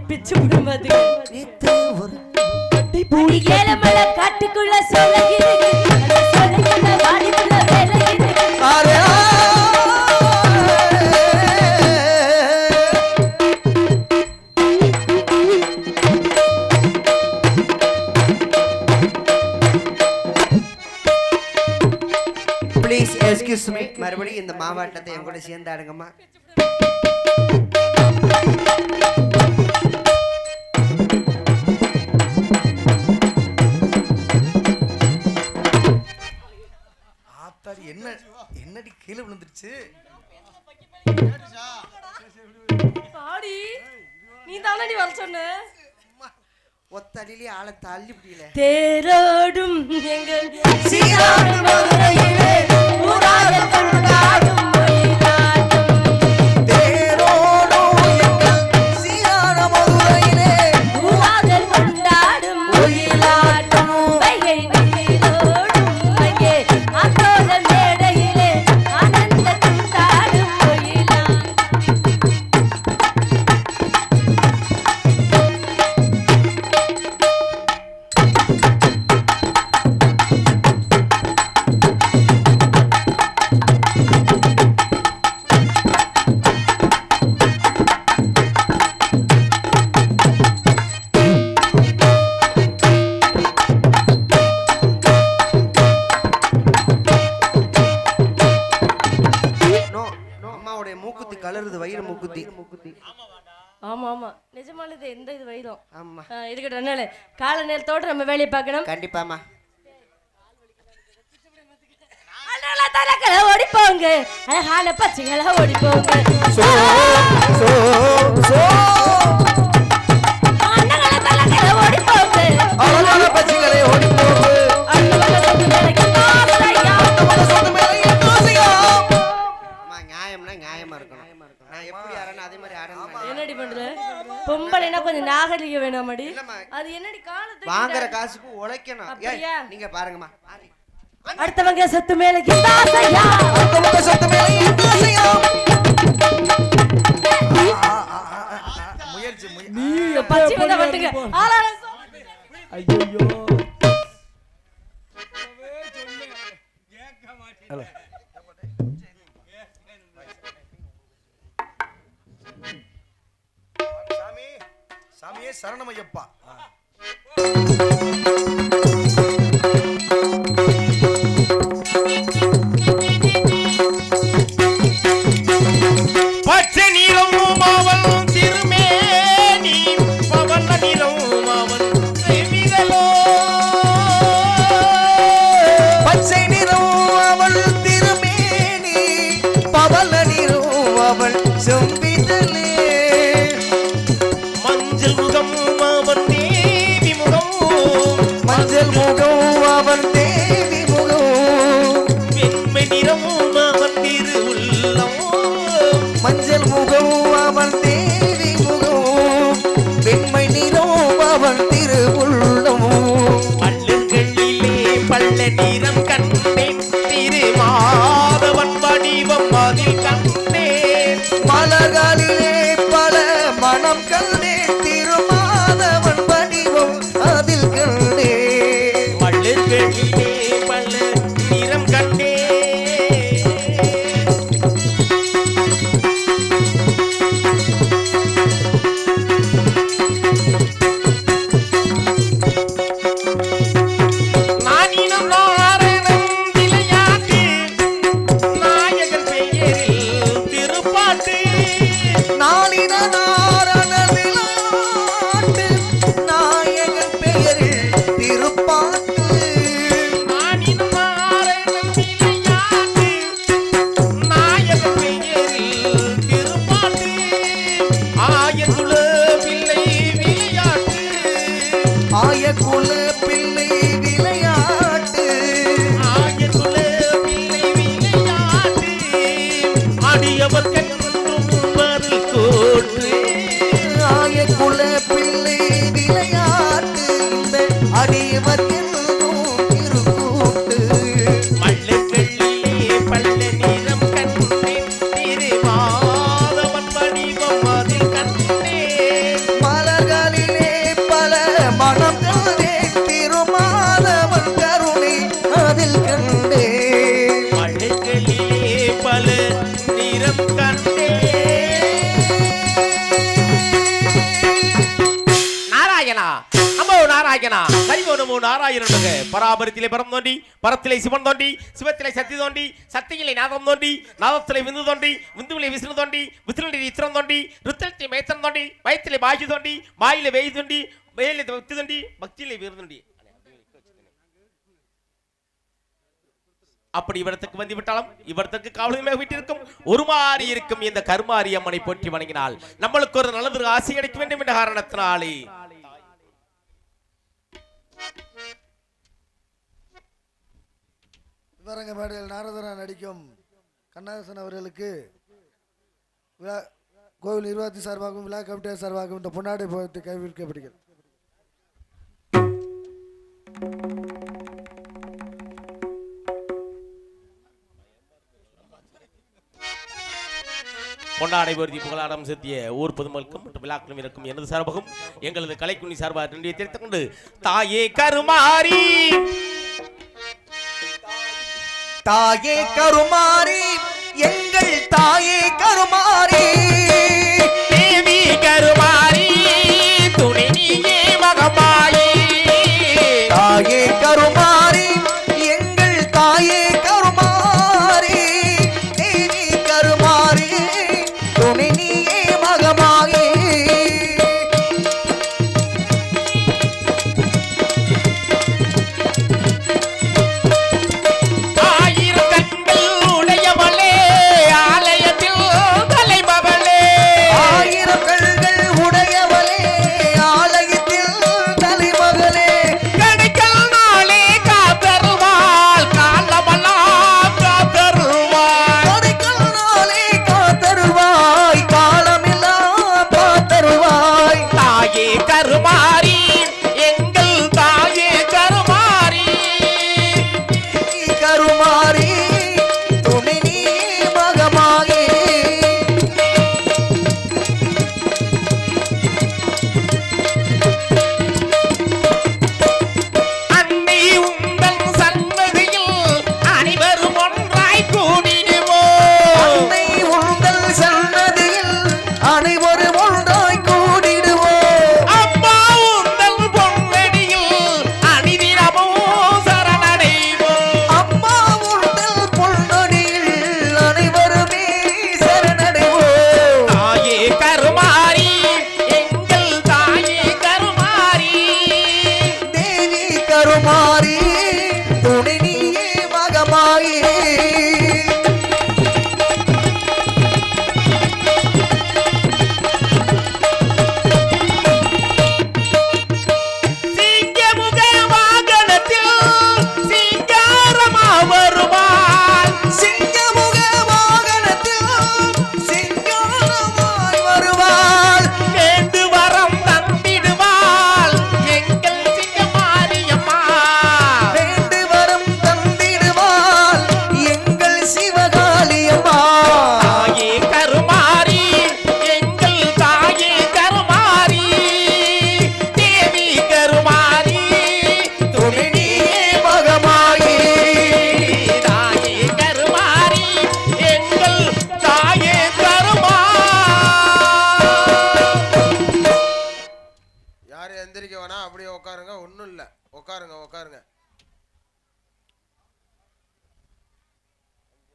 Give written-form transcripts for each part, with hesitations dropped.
பிச்சு விடுமது ஏழமலை காட்டுக்குள்ள சொல்லகிறது வாடிக்குள்ள வேலைகிறது please excuse me மறுபடியும் இந்த மாவட்டத்தை என் கூட சேர்ந்தாடுங்கம்மா. என்னடி கீழே விழுந்துருச்சு நீ தானடி வர சொன்ன ஒத்தடியிலே ஆளை தள்ளி முடியல தேரோடும் எங்கள் சீராடும் மதுரையிலே ஊராயல் கொண்டாடும் ஆமா ஆமா நிஜமால இது எந்த இது வைரம் ஆமா இருக்கட்டும் அதனால கால நேரத்தோட நம்ம வேலையை பார்க்கணும் கண்டிப்பாமா அண்ணால தலக்கல ஓடி போங்க அழகான பச்சைகள ஓடி போங்க அண்ணால தலக்கல ஓடி போங்க அழகான பச்சைகளே ஓடி போங்க அண்ணால சொந்த மேலைக்கு காசையா அண்ணால சொந்த மேலைக்கு காசையா அம்மா நியாயம்னா நியாயமா இருக்கணும் நான் எப்படி ஆறேன் அதே மாதிரி ஆறேன் என்னடி பண்ற பொம்பளைனா கொஞ்சம் நாகரிகம் வேணாமடி அது என்னடி காலத்துக்கு வாங்குற காசுக்கு உழைக்கணும் நீங்க பாருங்கம்மா அடுத்தவங்க சொத்து மேலைக்கு காசையா அடுத்தவங்க சொத்து மேலைக்கு காசையா முயற்சி நீ பச்சி வந்த வந்துங்க ஆளால ஐயோ ஹலோ சாமியே சரணமையப்பா பச்சை நீளமும் அவன் திருமேனி பவன நீளமும் அவன் செவிதலோ பச்சை நிறமும் அவள் திருமேனி பவன நீளமும் அவள் செவிதலே மஞ்சள் முகம் அவன் தேவி முகம் மஞ்சள் முகம் அவன் தேவி முகம் வெண்மை நிறமும் அவன் திருவுள்ளம் மஞ்சள் முகம் அவன் தேவி முகம் வெண்மை நிறம் அவன் திருவுள்ளம் பல்லுகளிலே பள்ள நிறம் கண்டேன் திருமாதவன் வடிவம் அதில் கண்டேன் மலர்களிலே பல மனம் கண்டேன் திருமாதவன் வடிவம் அதில் கண்டேன் பல்லுகளிலே பல நிறம் கண்டேன் நானினம் நாரணம் விளையாட்டு நாயகன் பெயரில் திருப்பாட்டு நாளின நாரண விளையாட்டு நாயகன் பெயரில் திருப்பாட்டு நானினம் நாரணம் விளையாட்டு நாயகன் பெயரில் திருப்பாட்டு ஆயகுல பிள்ளை விளையாட்டு ஆயகுல பிள்ளை விளையாட்டு ஆயகுல பிள்ளை விளையாட்டு அடியவர் கண்ணும் வரு கோட்டு ஆயகுல பிள்ளை விளையாட்டு இந்த அடியவர் கண்ணும் திருக்கூட்டு மல்லகளிலே பள்ள நிறம் கண்டேன் திருமாதவன் வடிவம் அதில் கண்டேன் மலர் நாராயணா கரிவோனமோ நாராயணனுக பராபரத்திலே பரம் தோண்டி பரத்திலே சிவன் தோண்டி சிவத்திலே சக்தி தோண்டி சக்தியிலே நாதம் தோண்டி நாதத்திலே விந்து தோண்டி விந்துவிலே விஷ்ணு தோண்டி விஷ்ணுவிலே இத்திரம் தோண்டி ருத்தத்திலே மேத்தம் தோண்டி வயத்திலே பாகி தோண்டி வாயிலே வெய் தோண்டி வேயிலே பக்தி தோண்டி பக்தியிலே வீர் தோண்டி அப்படி இவரத்துக்கு வந்து விட்டாலும் இவரத்துக்கு காவலுமே வீட்டிற்கும் ஒரு மாறி இருக்கும் இந்த கருமாரி அம்மனை போற்றி வணங்கினால் நம்மளுக்கு ஒரு நல்லது ஆசை கிடைக்க வேண்டும் என்ற காரணத்தினாலே சிவரங்க மேடையில் நாரதனா நடிக்கும் கண்ணதாசன் அவர்களுக்கு விழா கோவில் நிர்வாகத்தின் சார்பாகவும் விழா கமிட்டியார் சார்பாகவும் இந்த பொன்னாடை போட்டு கைவிற்கப்படுகிறது. பொன்னாடை பொருத்தி புகழாடம் செலுத்திய ஊர் பொதுமக்களுக்கும் மற்றும் விழாக்களும் இருக்கும் எனது சார்பாகவும் எங்களது கலைக்குண்ணி சார்பாக நன்றியை தெரிவித்துக் கொண்டு தாயே கருமாரி தாயே கருமாரி எங்கள் தாயே கருமாரி தேவி கருமாரி துணை நீயே மகமாயி தாயே கருமாரி எங்கள் தாயே கருமாரி தேவி கருமாரி துணை நீயே மகமாயி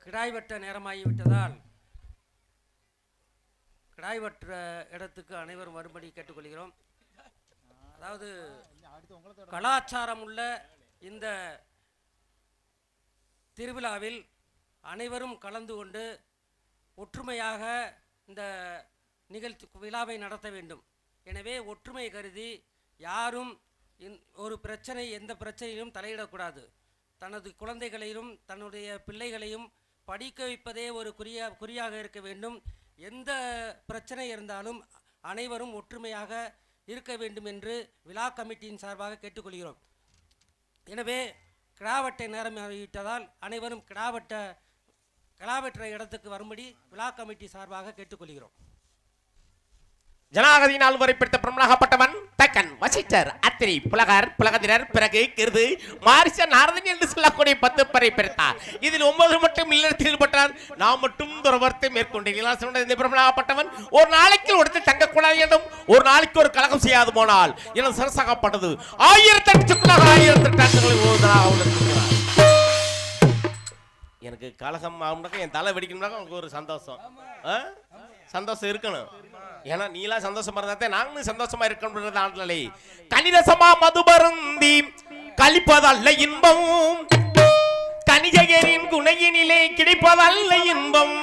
கிடாய் வெட்ட நேரமாகிவிட்டதால் கிடாய் வெற்ற இடத்துக்கு அனைவரும் வரும்படி கேட்டுக்கொள்கிறோம். அதாவது கலாச்சாரம் உள்ள இந்த திருவிழாவில் அனைவரும் கலந்து கொண்டு ஒற்றுமையாக இந்த விழாவை நடத்த வேண்டும். எனவே ஒற்றுமை கருதி யாரும் ஒரு பிரச்சனை எந்த பிரச்சனையிலும் தலையிடக்கூடாது. தனது குழந்தைகளையும் தன்னுடைய பிள்ளைகளையும் படிக்க வைப்பதே ஒரு குறியாக இருக்க வேண்டும். எந்த பிரச்சனை இருந்தாலும் அனைவரும் ஒற்றுமையாக இருக்க வேண்டும் என்று விழா கமிட்டியின் சார்பாக கேட்டுக்கொள்கிறோம். எனவே கிடாவெட்ட நேரம் ஆகிவிட்டதால் அனைவரும் கிடாவெற்ற இடத்துக்கு வரும்படி விழா கமிட்டி சார்பாக கேட்டுக்கொள்கிறோம். ஜனாகதியினால் வரைப்படுத்த பிரமலாகப்பட்டவன் தக்கன் வசிட்டர் அத்திரி புலகர் புலகதிரர் பிறகு கிருது மாரிச நாரதன் என்று சொல்லக்கூடிய 10 பறை பிறத்தார். இதில் 9 மட்டும் இல்லறத்தில் ஈடுபட்டார். நான் மட்டும் துறவரத்தை மேற்கொண்டேன். இந்த பிரபலமாகப்பட்டவன் ஒரு நாளைக்கு ஒருத்தி தங்கக்கூடாது என்றும் ஒரு நாளைக்கு ஒரு கலகம் செய்யாது போனால் என சரசாகப்பட்டது 1008 ஆண்டுகளை எனக்கு கலகம் ஆகும்னாக்கா என் தலை வெடிக்கணும்னாக்கா உங்களுக்கு ஒரு சந்தோஷம் சந்தோஷம் இருக்கணும். ஏன்னா நீலாம் சந்தோஷமா இருந்தா நாங்களும் சந்தோஷமா இருக்கணும். ஆண்டலே கனிரசமா மதுபருந்தி கழிப்பதல்ல இன்பம் கனிஜகரின் குணையினிலே கிடைப்பதல்ல இன்பம்.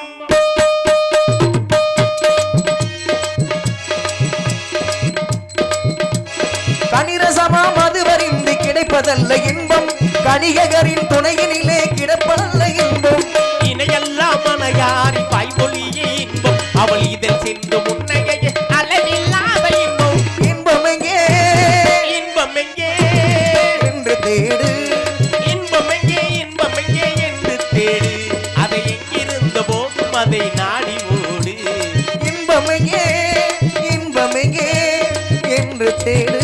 கனிரசமா மதுவறிந்து கிடைப்பதல்ல இன்பம் கணிகரின் துணையினிலே கிடப்பதல்ல இன்பம். இணையெல்லாம் மனையாரி வாய்மொழியே இன்பம் அவள் இதில் சென்று முன்னையே அளவில்லாத இன்பம். இன்பம் எங்கே இன்பம் எங்கே என்று தேடு இன்பம் எங்கே என்று தேடு அதை எங்கிருந்த போதும் அதை நாடி ஓடு. இன்பம் எங்கே என்று தேடு.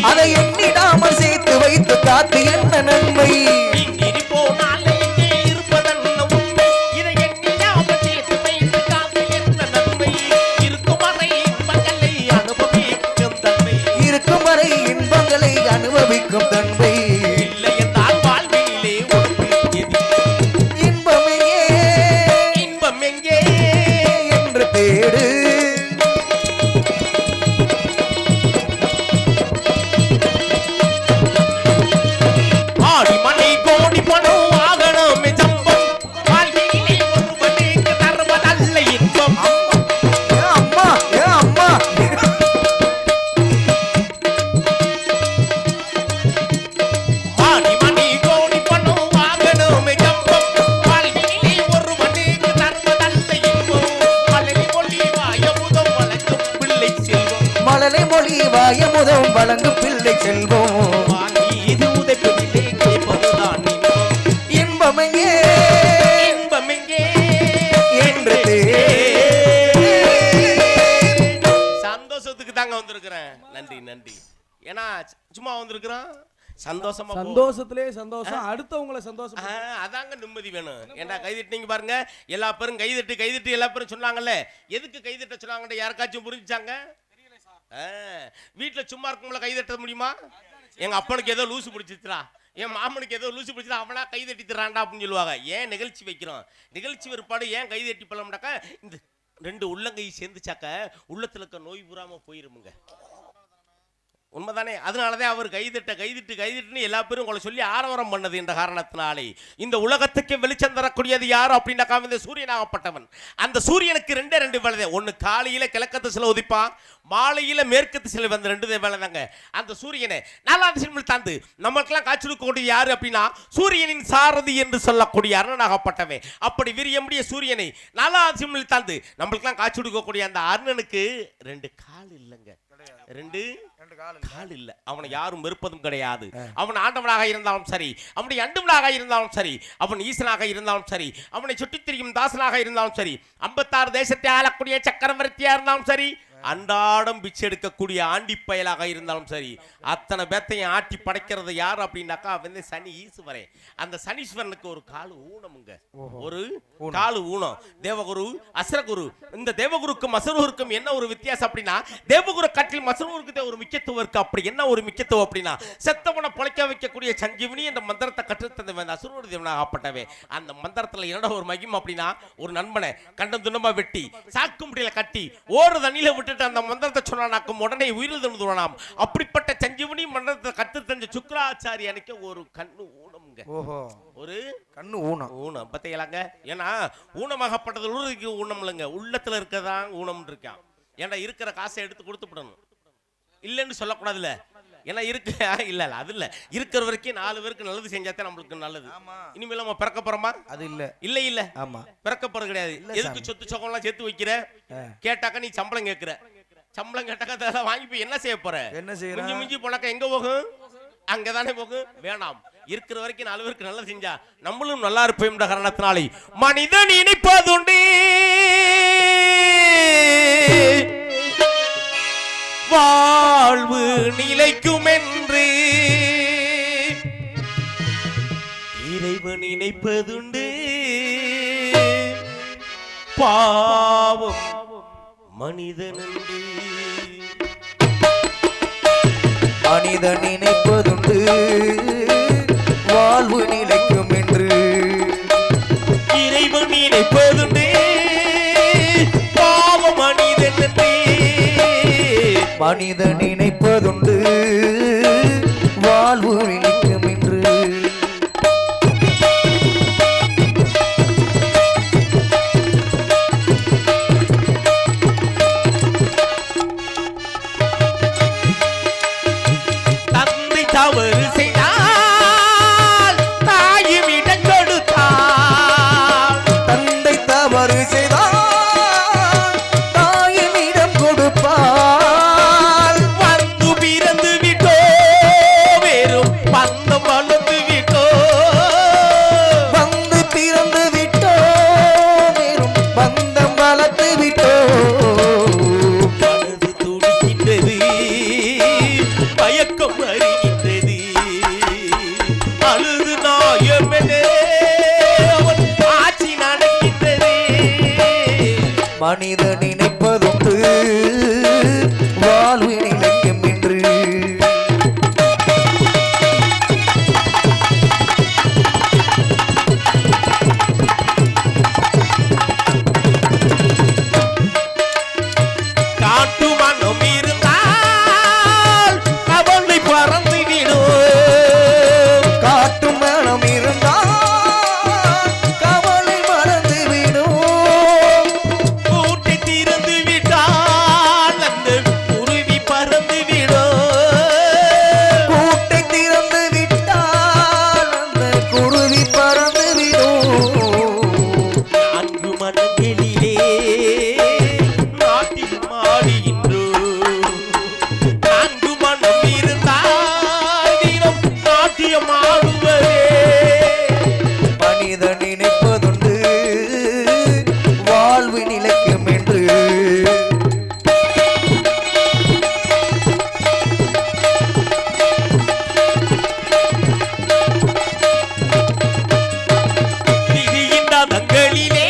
அதை எண்ணிடாமல் சேர்த்து வைத்து காத்து என்ன நன்மை. இருக்கும் வரை இன்பங்களை அனுபவிக்கும் தன்மை. இல்லை என்றால் வாழ்விலே இன்பம் எங்கே என்று தேடு. மழலை மொழி வாயமுதம் வழங்கும் பிள்ளை செல்வம். இன்பம் எங்கே என்று சந்தோஷத்துக்கு தாங்க வந்திருக்கிறேன். நன்றி நன்றி. ஏன்னா சும்மா வந்திருக்கிறோம் சந்தோஷமா சந்தோஷத்திலே சந்தோஷம் அடுத்தவங்களை சந்தோஷம் அதாங்க நிம்மதி வேணும். ஏன்னா கைதட்டிங்க பாருங்க எல்லா பேரும் கைதட்டு எல்லா பேரும் சொன்னாங்கல்ல. எதுக்கு கைதட்ட சொன்னாங்கன்னு யாருக்காச்சும் புரிஞ்சுச்சாங்க? வீட்டுல சும்மா இருக்கும்போது கைதட்ட முடியுமா? எங்க அப்பனுக்கு ஏதோ லூசு பிடிச்சிருச்சா என் மாமனுக்கு ஏதோ லூசு பிடிச்சா அவனா கைதட்டி தரான்டா அப்படின்னு சொல்லுவாங்க. ஏன் நிகழ்ச்சி வைக்கிறோம் நிகழ்ச்சி விற்பாடு ஏன் கைதட்டி பழம்னாக்கா இந்த 2 உள்ளங்கை சேர்ந்துச்சாக்க உள்ளத்துல இருக்க நோய் புறாம போயிருமுங்க. உண்மைதானே? அதனாலதான் அவர் கைதிட்டுன்னு எல்லா பேரும் உங்களை சொல்லி ஆரவாரம் பண்ணது. என்ற காரணத்தினாலே இந்த உலகத்துக்கு வெளிச்சம் தரக்கூடியது யார் அப்படின்னாக்கா இந்த சூரியனாகப்பட்டவன். அந்த சூரியனுக்கு 2 வேலை. ஒன்று காலையில கிழக்கு திசையில உதிப்பான், மாலையில மேற்கு திசையில வந்து 2 வேலை தாங்க. அந்த சூரியனை 4வது திசையில் தாந்து நம்மளுக்கெல்லாம் காய்ச்சலுக்கூடிய யாரு அப்படின்னா சூரியனின் சாரதி என்று சொல்லக்கூடிய அருணனாகப்பட்டவன். அப்படி விரியமுடிய சூரியனை 4வது திசையில் தாந்து நம்மளுக்கெல்லாம் காய்ச்சலுக்கக்கூடிய அந்த அருணனுக்கு 2 கால் இல்லைங்க. 2 கால் இல்ல. அவனை யாரும் வெறுப்பதும் கிடையாது. அவன் ஆண்டவனாக இருந்தாலும் சரி, அவனுடைய அண்டுவனாக இருந்தாலும் சரி, அவன் ஈசனாக இருந்தாலும் சரி, அவனை சுற்றித் திரியும் தாசனாக இருந்தாலும் சரி, 56 தேசத்தை ஆளக்கூடிய சக்கரவர்த்தியா இருந்தாலும் சரி, அன்றாடம் பிச்சை எடுக்கக்கூடிய ஆண்டி பயலாக இருந்தாலும் சரி, அத்தனை பேத்தையும் ஆட்டி படைக்கிறது யார் அப்படின்னாக்கா வந்து சனி ஈஸ்வரன். அந்த சனீஸ்வரனுக்கு ஒரு காலு ஊனமுங்க. ஒரு காலு ஊனம். தேவகுரு அசுரகுரு. இந்த தேவகுருக்கும் அசுரகுருக்கும் என்ன ஒரு வித்தியாசம் அப்படின்னா தேவகுரு காட்டில் அசுரகுருக்கு ஒரு முக்கியத்துவம் இருக்கு. அப்படி என்ன ஒரு முக்கியத்துவம் அப்படின்னா செத்தவனை பொழைக்க வைக்கக்கூடிய சஞ்சீவனி என்ற மந்திரத்தை கற்றுத்தந்த அசுரகுரு தேவனாகப்பட்டவே. அந்த மந்திரத்துல என்னடா ஒரு மகிமை அப்படின்னா ஒரு நண்பனை கண்டம் துண்டமா வெட்டி சாக்கு முடியல கட்டி ஓரு தண்ணியில விட்டு அந்த மந்திரத்தை சொன்னாக்கும் உடனே உயிரில் தந்துடுவானாம். அப்படிப்பட்ட சஞ்சீவனி மந்திரத்தை கற்று தந்த சுக்கராச்சாரி அன்னைக்கு ஒரு கண்ணு ஊனம்ங்க. ஒரு கண்ணு ஊனம் பத்தையலாங்க. ஏன்னா ஊனமாகப்பட்டது ஊனம் இல்லைங்க, உள்ளத்துல இருக்கதான் ஊனம் இருக்கான். ஏன்னா இருக்கிற காசை எடுத்து கொடுத்து விடணும், இல்லைன்னு சொல்லக்கூடாதுல்ல. ஏன்னா இருக்கு இல்ல அது இல்ல, இருக்கிற வரைக்கும் 4 பேருக்கு நல்லது செஞ்சாதான் நம்மளுக்கு நல்லது. இனிமேல் நம்ம பிறக்க போறோமா? அது இல்ல ஆமா பிறக்க போறது கிடையாது. எதுக்கு சொத்து சொகம்லாம் சேர்த்து வைக்கிற கேட்டாக்கா நீ சம்பளம் கேட்கிற சம்பளம் கட்டக்கத்தை வாங்கி போய் என்ன செய்ய போற? என்ன மிஞ்சி செய்யறான்? மிஞ்சி போனாக்க எங்க போகும்? அங்கதானே போகும். வேணாம், இருக்கிற வரைக்கும் 4 பேருக்கு நல்லா செஞ்சா நம்மளும் நல்லா இருப்போம் காரணத்தினாலே மனிதன் நினைப்பதுண்டு வாழ்வு நிலைக்கும் என்று இறைவன் நினைப்பதுண்டு பாவம் மனிதனன்று. மனிதன் நினைப்பதுண்டு வாழ்வு நிலைக்கும் என்று இறைவன் நினைப்பதுண்டு பாவம் மனிதனன்று. மனிதன் நினைப்பதுண்டு வாழ்வு நிலைக்கும் என்று தவறு செய்தால் தாயும் இடம் கொடுத்தாள். தந்தை தவறு செய்தால் தாயின் இடம் கொடுப்பாள். வந்து பிறந்து விட்டோ வெறும் பந்தம் வளர்ந்து விட்டோ. வந்து பிறந்து விட்டோ வெறும் பந்தம் வளர்த்து விட்டோ. மனது துடிக்கின்றது மயக்கம் வருகின்றது அழுது நாயமெனே அவன் ஆட்சி நடக்கின்றது. மனிதன் நினைப்பதுண்டு வாழ்வு நிலைக்கும் என்று காட்டு மனம் இருந்தால் கவலை பறந்து விடும். காட்டும் மனம் இருந்தால் கவலை மறந்து விடும். கூட்டை திறந்து விட்டால் அந்த குருவி பறந்து விடும். கூட்டை திறந்து விட்டால் அந்த குருவி பறந்து விடும். அன்பு மனங்களிலே நாட்டில் மாடுகின்றோம். அன்பு மனம் இருந்தால் தினம் நாட்டியம் ஆடுவதே. மனிதன் நினைப்பதுண்டு வாழ்வு நிலைக்கும் என்று விதியின் தங்களிலே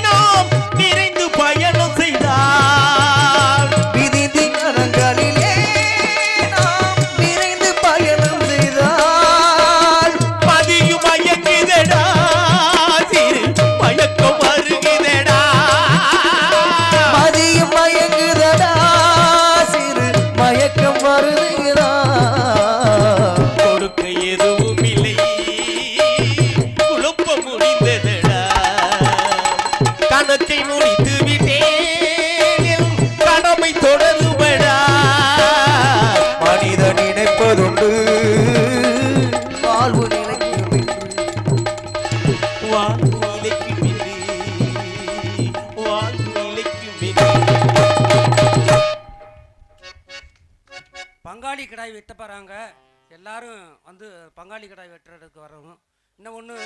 நாம் நிறைந்து பயணம் செய்தால் விதி தினங்களிலே நாம் விரைந்து பயணம் செய்தால் மதியும் மயங்குதடா சிறு மயக்கம் வருகுதடா. மதியம் மயங்குதடா சிறு மயக்கம் வருகிறா. கொடுக்க எதுவும் இல்லை குழப்பம் முடிந்ததடா. கணக்கை முடித்து விட்டேன் என் கடமை தொடருவடா. மனிதன் நினைப்பதுண்டு வாழ்வு நிலைக்கும் என்று வாழ்வு நிலைக்கும் என்று, வாழ்வு நிலைக்கும் என்று. பங்காளி கிடாய் வெட்ட போகிறாங்க. எல்லாரும் வந்து பங்காளி கிடாய் வெட்டுறதுக்கு வரணும். இன்னும் ஒன்று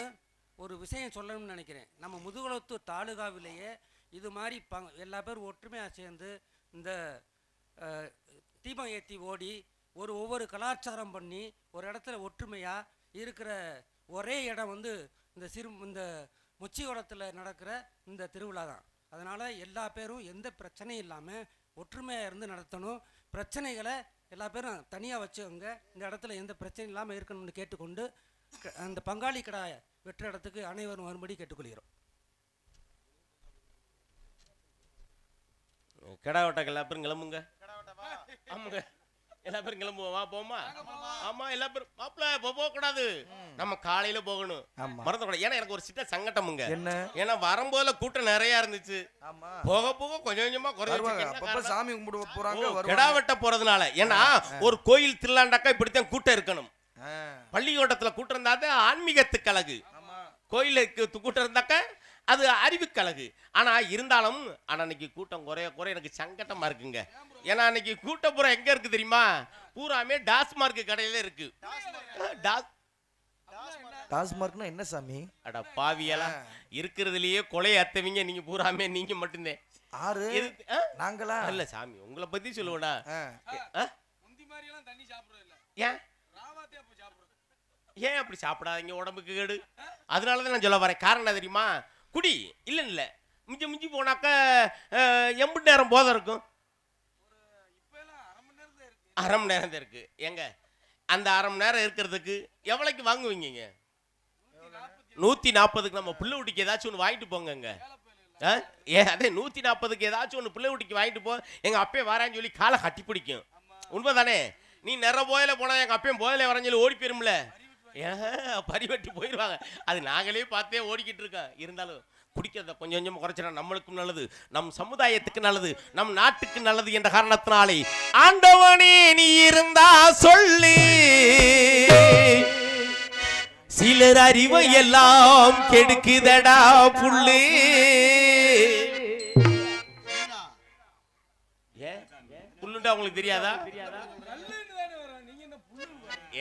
ஒரு விஷயம் சொல்லணும்னு நினைக்கிறேன். நம்ம முதுகுளத்தூர் தாலுகாவிலேயே இது மாதிரி எல்லா பேரும் ஒற்றுமையாக சேர்ந்து இந்த தீபம் ஏற்றி ஓடி ஒவ்வொரு கலாச்சாரம் பண்ணி ஒரு இடத்துல ஒற்றுமையாக இருக்கிற ஒரே இடம் வந்து இந்த முச்சிகுளத்தில் நடக்கிற இந்த திருவிழா தான். அதனால் எல்லா பேரும் எந்த பிரச்சனையும் இல்லாமல் ஒற்றுமையாக இருந்து நடத்தணும். பிரச்சனைகளை எல்லா பேரும் தனியாக வச்சுக்கோங்க. இந்த இடத்துல எந்த பிரச்சனையும் இல்லாமல் இருக்கணும்னு கேட்டுக்கொண்டு அந்த பங்காளி கடாயை வெற்ற இடத்துக்கு அனைவரும் வரும்படி கேட்டுக்கொள்கிறோம். கடா வெட்டாக்க எல்லா பேரும் கிளம்புங்க. ஆமாங்க, எல்லா பேரும் கிளம்புவோம். வா போமா. ஆமா, எல்லா பேரும் மாப்பிள்ள போக கூடாது. நம்ம காலையில போகணும், மறந்துக்கூடாது. ஏன்னா எனக்கு ஒரு சின்ன சங்கட்டமுங்க. என்ன? ஏன்னா வரும்போதுல கூட்டம் நிறைய இருந்துச்சு. போக போக கொஞ்சம் கொஞ்சமா குறைஞ்சிருச்சு. சாமி கும்பிட போறாங்க, கடா வெட்ட போறதுனால. ஏன்னா ஒரு கோயில் திருவிழாண்டாக்கா இப்படித்தான் கூட்டம் இருக்கணும். பள்ளிக்கூட்டத்துல கூட்டம் இருந்தாதான் ஆன்மீகத்துக்கு அழகு. கோயிலுக்கு கூட்டம் இருந்தாக்க அது அறிவுக்கழகு. ஆனா இருந்தாலும் அன்னைக்கு கூட்டம் குறைய எனக்கு சங்கட்டமா இருக்குங்க. ஏன்னா அன்னைக்கு கூட்டம் பூரா எங்க இருக்கு தெரியுமா? பூராமே டாஸ்மார்க் கடையில இருக்கு. டாஸ்மார்க்னா என்ன சாமி? அட பாவியெல்லாம் இருக்கிறதுலயே கொலை அத்தவங்க நீங்க பூராமே நீங்க மட்டும்தான். ஆறு நாங்களா இல்ல சாமி உங்களை பத்தி சொல்லுவடா. ஏன் அப்படி சாப்பிடாதீங்க, உடம்புக்கு கேடு. அதனாலதான் நான் சொல்ல வரேன். காரணம் தெரியுமா? குடி இல்ல மிஞ்சி மிஞ்சி போனாக்க எம்பு நேரம் போத இருக்கும். அரை மணி நேரம் தான் இருக்கு. எங்க அந்த அரை மணி நேரம் இருக்கிறதுக்கு எவ்வளவுக்கு வாங்குவீங்க? 140க்கு நம்ம பிள்ளை ஊட்டிக்கு ஏதாச்சும் ஒன்று வாங்கிட்டு போங்க. அதே 140க்கு ஏதாச்சும் ஒன்று பிள்ளை ஊட்டிக்கு வாங்கிட்டு போ. எங்க அப்பே வரான்னு சொல்லி காலை கட்டி பிடிக்கும். உண்மைதானே? நீ நிற போயில போனா எங்க அப்பையும் போயில வரேன்னு சொல்லி ஓடி போயிரும்ல. பரிவெட்டி போயிடுவாங்க. அது நாங்களே பார்த்தே ஓடிக்கிட்டு இருக்கோம். இருந்தாலும் குடிக்கிறத கொஞ்சம் கொஞ்சம் குறைச்சினா நம்மளுக்கும் நல்லது, நம் சமுதாயத்துக்கு நல்லது, நம் நாட்டுக்கு நல்லது என்ற காரணத்தினாலே ஆண்டவனே நீ இருந்தா சொல்லி சிலர் அறிவை எல்லாம் கெடுக்குதடா புள்ளே. புல்லுண்டா உங்களுக்கு தெரியாதா?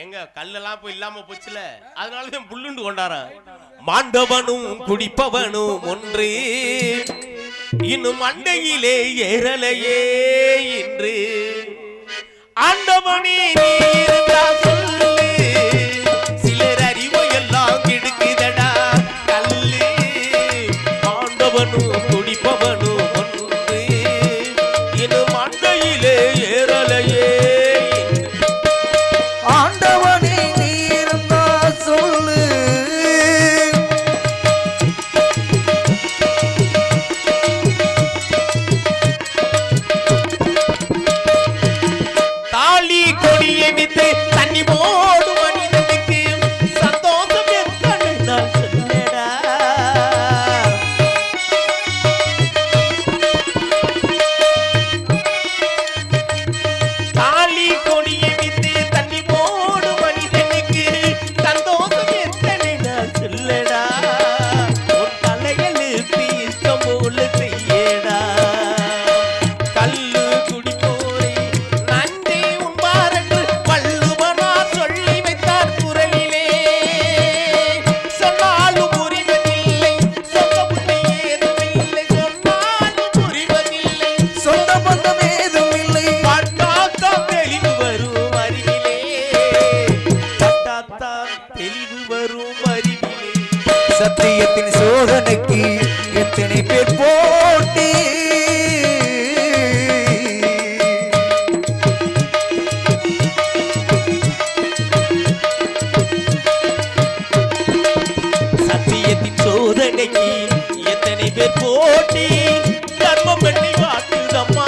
எங்க கல்லெல்லாம் போய் இல்லாம போச்சுல, அதனாலதான் புல்லுண்டு கொண்டாரான். மாண்டவனும் குடிப்பவனும் ஒன்று இன்னும் அண்டையிலே ஏறலையே என்று ஆண்டவனே நீ இருந்தா சொல்லு சிலர் அறிவை எல்லாம் கெடுக்குதடா கல்லு. ஆண்டவனும் குடிப்பவனும் ஒன்று இன்னும் அண்டையிலே ஏறலையே. ஆண்டவனே நீ இருந்தா சொல்லு தாலி கொடியை விட்டு தண்ணி போடு மனிதனுக்கு சந்தோஷம் எத்தனை நான் சொல்லடா. தாலி கொடியை விட்டு தண்ணி போடு மனிதனுக்கு சந்தோஷம் எத்தனை நான் சொல்லடா. உன் தலையெழுத்து இஷ்டம் போல செய்யடா. கல்லு குடிப்போரே நன்றி உண்பார் என்று வள்ளுவனார் சொல்லி வைத்தார் குரலிலே. சொன்னாலும் புரிவதில்லை சொந்த புள்ளை ஏதுமில்லை, சொன்னாலும் புரிவதில்லை சொந்த பந்தம் ஏதும் இல்லை. பட்டாத்தான் தெளிவு வரும் அறிவிலே, பட்டாத்தான் தெளிவு வரும் அறிவிலே. சத்தியத்தின் சோதனைக்கு எத்தனை பேர் போட்டி. சத்தியத்தின் சோதனைக்கு எத்தனை பேர் போட்டி. தர்மம் பண்ணி வாட்டுதம்மா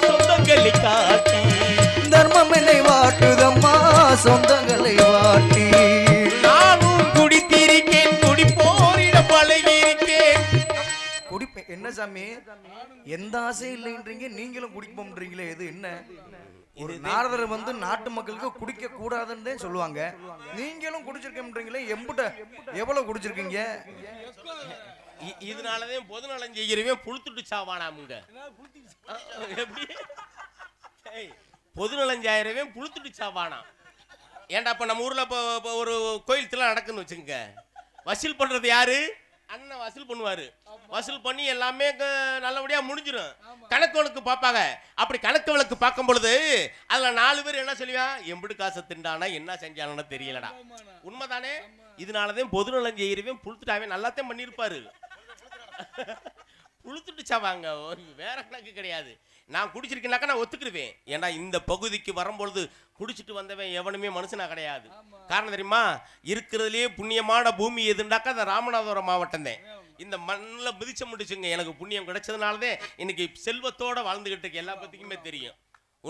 சொந்தங்களை காட்டி. தர்மம் என்னை வாட்டுதம்மா சொந்தங்களை வாட்டி. நானும் குடித்திருக்கேன், குடிப்போரிட பழகியிருக்கேன். குடிப்பேன் என்ன சாமி? எந்த ஆசை இல்லைன்றீங்க, நீங்களும் குடிப்போம்ன்றீங்களே, இது என்ன? ஒரு நாரதர் வந்து நாட்டு மக்களுக்கு குடிக்க கூடாதுன்னு சொல்லுவாங்க, நீங்களும் குடிச்சிருக்கீங்களே. எம்புட்ட எவ்வளவு குடிச்சிருக்கீங்க? இதனாலதான் பொது நலம் செய்கிறவன் புழுத்துட்டு சாவானாமுங்க. எப்படி பொது நலம் செய்கிறவன் புழுத்துட்டு சாவானா? ஏன்டா இப்ப நம்ம ஊர்ல இப்போ ஒரு கோயில் திருவிழா நடக்குன்னு வச்சுங்க, வசூல் பண்றது யாரு? அண்ணன் வசூல் பண்ணுவாரு. வசூல் பண்ணி எல்லாமே நல்லபடியா முடிஞ்சிடும். கணக்கு வழக்கு பார்ப்பாங்க. அப்படி கணக்கு வழக்கு பார்க்கும் பொழுது அதுல 4 பேர் என்ன சொல்லுவான், எம்பிடு காசை திண்டானா என்ன செஞ்சானு தெரியலடா. உண்மைதானே? இதனாலதான் பொது நலம் செய்கிறவன் புழுத்துட்டாவே நல்லாத்தான் பண்ணியிருப்பாரு. புழுத்துட்டு சாவாங்க, வேற கணக்கு கிடையாது. நான் குடிச்சிருக்கேனாக்கா நான் ஒத்துக்கிடுவேன். ஏன்னா இந்த பகுதிக்கு வரும்பொழுது குடிச்சிட்டு வந்தவன் எவனுமே மனுஷனா கிடையாது. காரணம் தெரியுமா? இருக்கிறதுலே புண்ணியமான பூமி எதுண்டாக்கா அந்த ராமநாதபுரம் மாவட்டம் தான். இந்த மண்ணில் மிதிச்ச முடிச்சுங்க. எனக்கு புண்ணியம் கிடைச்சதுனாலதான் இன்னைக்கு செல்வத்தோட வாழ்ந்துகிட்டு இருக்கு. எல்லா பத்திக்குமே தெரியும்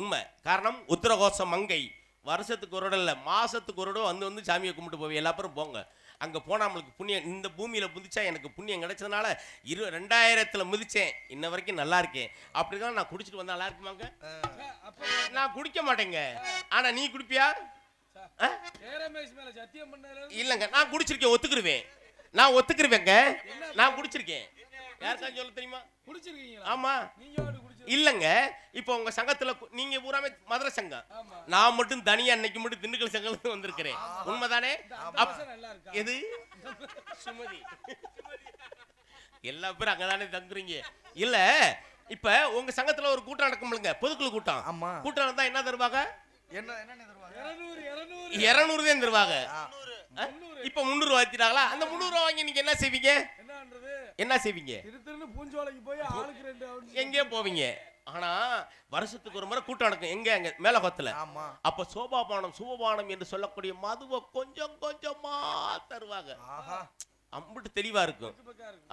உண்மை. காரணம் உத்தரகோசம் மங்கை வருஷத்துக்கு ஒரு இடம் இல்லை, மாசத்துக்கு ஒரு இடம் வந்து சாமியை கும்பிட்டு போவேன். எல்லா பேரும் போங்க. அங்கே போனால் நம்மளுக்கு புண்ணியம். இந்த பூமியில் மிதிச்சா எனக்கு புண்ணியம் கிடைச்சதுனால 2000 மிதிச்சேன். இன்ன வரைக்கும் நல்லா இருக்கேன். அப்படிதான் நான் குடிச்சிட்டு வந்தா நல்லா இருக்குமாங்க? நான் குடிக்க மாட்டேங்க. ஆனா நீ குடிப்பியா? இல்லைங்க, நான் குடிச்சிருக்கேன், ஒத்துக்கிடுவேன். நான் ஒத்துக்கிறேங்க. நான் குடிச்சிருக்கேன். யாருக்கா சொல்ல தெரியுமா? குடிச்சிருக்கீங்களா? ஆமா. நீங்க வந்து குடிச்சிருக்கீங்க. இல்லங்க, இப்போ உங்க சங்கத்துல நீங்க பூராமே மதுரை சங்கம், நான் மட்டும் தனியா அன்னைக்கு மட்டும் திண்டுக்கல் சங்கத்துல வந்திருக்கிறேன். உண்மைதானே? நல்லா இருக்கா? எது சுமதி? எல்லா பேரும் அங்கதானே தங்குறீங்க. இல்ல, இப்ப உங்க சங்கத்துல ஒரு கூட்டம் நடக்கும்லங்க, பொதுக்குழு கூட்டம். ஆமா. கூட்டம் நடந்தா என்ன தருவாங்க? என்ன தருவாங்க? 200 தான் தருவாங்க. இப்ப 300 வாத்திட்டாங்களா? அந்த 300 வாங்கி நீங்க என்ன செய்வீங்க? என்ன செய்வீங்க? திருத்திருந்து பூஞ்சோலைக்கு போய் ஆளுக்கு 2 எங்கே போவீங்க? ஆனா வருஷத்துக்கு ஒரு முறை கூட்டம் நடக்கும். எங்க? அங்க மேலகத்துல. ஆமா. அப்ப சோபாபானம் சுபபானம் என்று சொல்லக்கூடிய மதுவை கொஞ்சம் கொஞ்சமா தருவாங்க. ஆஹா, அம்பிட்டு தெளிவா இருக்கும்.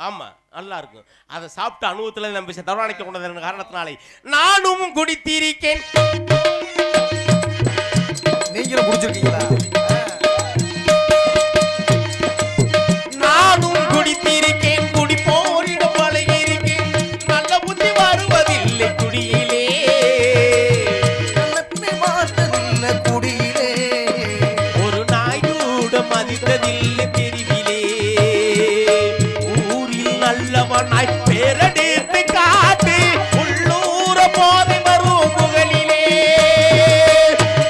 ஆமா, நல்லா இருக்கும். அதை சாப்பிட்ட அனுபவத்துல நம்ம தவறானிக்க கொண்டது காரணத்தினாலே நானும் குடித்திருக்கேன். நீங்களும் குடிச்சிருக்கீங்களா? நானும் குடித்திருக்கேன், குடி போரிட பழகியிருக்கேன், நல்ல புத்தி வருவதில்லை குடியிலே, மாற்றதில்லை குடியிலே, ஒரு நாய் கூட மதித்ததில்லை தெருவிலே, ஊரில் நல்லவனாய் பேரடித்து காட்டு உள்ளூர போதை வரும் புகழிலே,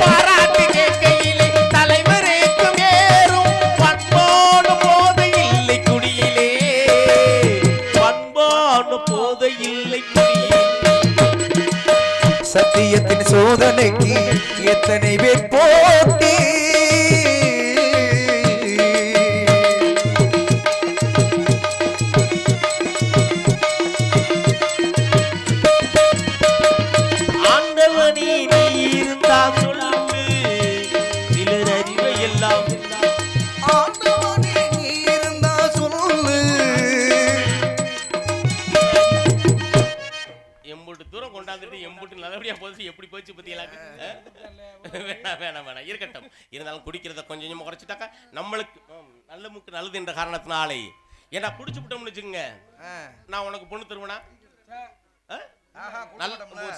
பாராட்டு கேட்கையிலே தலைவருக்கு மேலும் பண்பாடு போதை இல்லை குடியிலே, பண்பாடு போதை இல்லை குடியிலே. சத்தியத்தின் சோதனைக்கு எத்தனை பேர் போட்டி, ஆண்டவனே நீ இருந்தா சொல்லு, சிலர் அறிவை எல்லாம் ஆண்டவனே நீ இருந்தா சொல்லு. எம்புட்டு தூரம் கொண்டாந்துட்டு எம்புட்டு நல்லபடியா போச்சு. எப்படி போச்சு பத்தியலாக்கு? வேணாம் இருக்கட்டும். இருந்தாலும் குடிக்கிறத கொஞ்சம் கொஞ்சமா குறைச்சிட்டாக்கா நம்மளுக்கு நல்ல முக்கு நல்லது என்ற காரணத்தினாலே ஏன்னா குடிச்சு விட்டோம்னு வச்சுக்கோங்க, நான் உனக்கு பொண்ணு தருவேனா?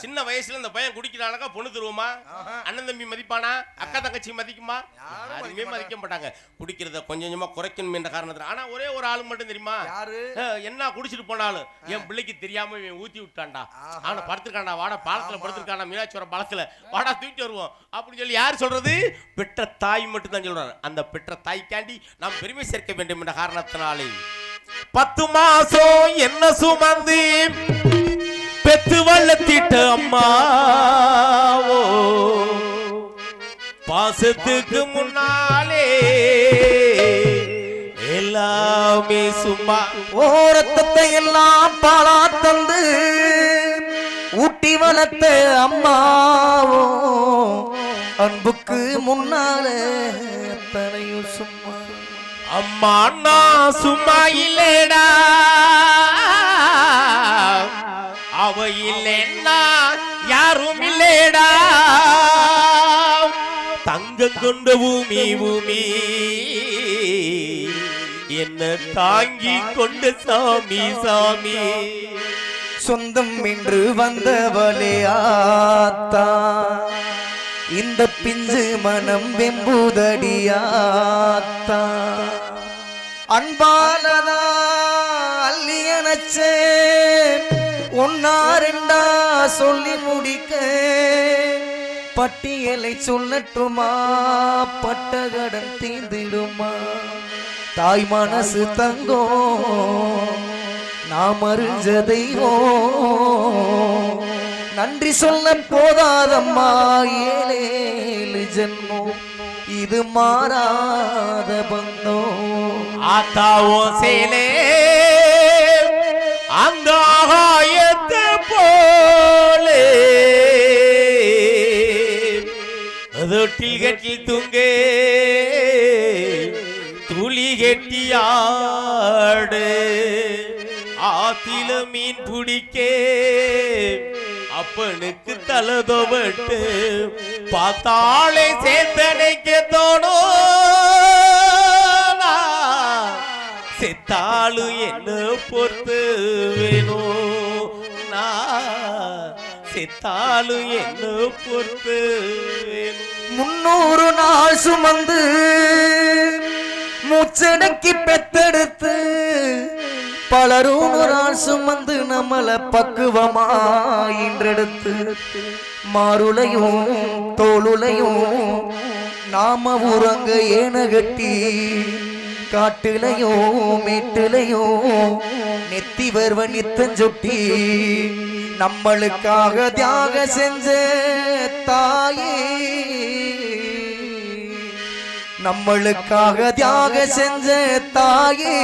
சின்ன வயசுல இந்த பையன் குடிக்கிறானாக்கா பொண்ணு தருவோமா? அண்ணன் தம்பி மதிப்பானா? அக்கா தங்கச்சி மதிக்குமா? யாருமே மதிக்க மாட்டாங்க. குடிக்கிறத கொஞ்சம் கொஞ்சமா குறைக்கணும் என்ற காரணத்துல. ஆனா ஒரே ஒரு ஆளு மட்டும் தெரியுமா? என்ன குடிச்சிட்டு போனாலும் என் பிள்ளைக்கு தெரியாம இவன் ஊத்தி விட்டான்டா, அவனை படுத்திருக்காண்டா, வாடா பாலத்துல படுத்திருக்காண்டா, மீனாட்சிவரம் பாலத்துல, வாடா தூக்கிட்டு வருவோம் அப்படின்னு சொல்லி யார் சொல்றது? பெற்ற தாய் மட்டும் தான் சொல்றாரு. அந்த பெற்ற தாய்க்காண்டி நாம் பெருமை சேர்க்க வேண்டும் என்ற காரணத்தினாலே 10 மாசம் என்ன சுமந்து பெத்து வளர்த்திட்ட அம்மாவோ, பாசத்துக்கு முன்னாலே எல்லாமே சும்மா. ஓரத்தத்தை எல்லாம் பாலா தந்து ஊட்டி வளர்த்த அம்மாவோ, அன்புக்கு முன்னாலே அத்தனையும் சும்மா. அம்மா நான் சும்மா இல்லடா, அவ இல்லைன்னா யாரும் இல்லடா, தங்கம் கொண்ட பூமி பூமி என்ன தாங்கி கொண்ட சாமி சாமி. சொந்தம் என்று வந்தவளே ஆத்தா, இந்த பிஞ்சு மனம் வெம்புதடியாத்தா, அன்பாலதா அள்ளியனச்சே ஒன்னா ரெண்டா சொல்லி முடிக்க, பட்டியலை சொல்லட்டுமா பட்டகடன் தீர்ந்திடுமா, தாய் மனசு தங்கம் நாம் அறிஞ்ச தெய்வம், நன்றி சொல்ல போதாதம்மா ஏழேழு ஜென்மம், இது மாறாத பந்தம். ஆத்தாவோ சேலே அந்த ஆகாயத்தை போலே, தொட்டில் கட்டில் தூங்கே துளி கெட்டியாடு, ஆத்தில மீன் பிடிக்கே அப்பனுக்கு தலதோவட்டு, பார்த்தாலே சேத்தனைக்க தோணும், செத்தாலு என்ன பொறுத்து வேணும், நான் செத்தாலு என்ன பொறுத்து வேணும். 300 நாள் சுமந்து மூச்சடக்கி பெத்தெடுத்து பலரும் ஒரு ஆள் சுமந்து நம்மள பக்குவமாயின்றெடுத்து மாருளையும் தோளுலையும் நாம உறங்க ஏன கட்டி காட்டுலையும் மேட்டுலையும் நெத்தி வருவ நித்தஞ்சொட்டி நம்மளுக்காக தியாக செஞ்ச தாயே நம்மளுக்காக தியாக செஞ்ச தாயே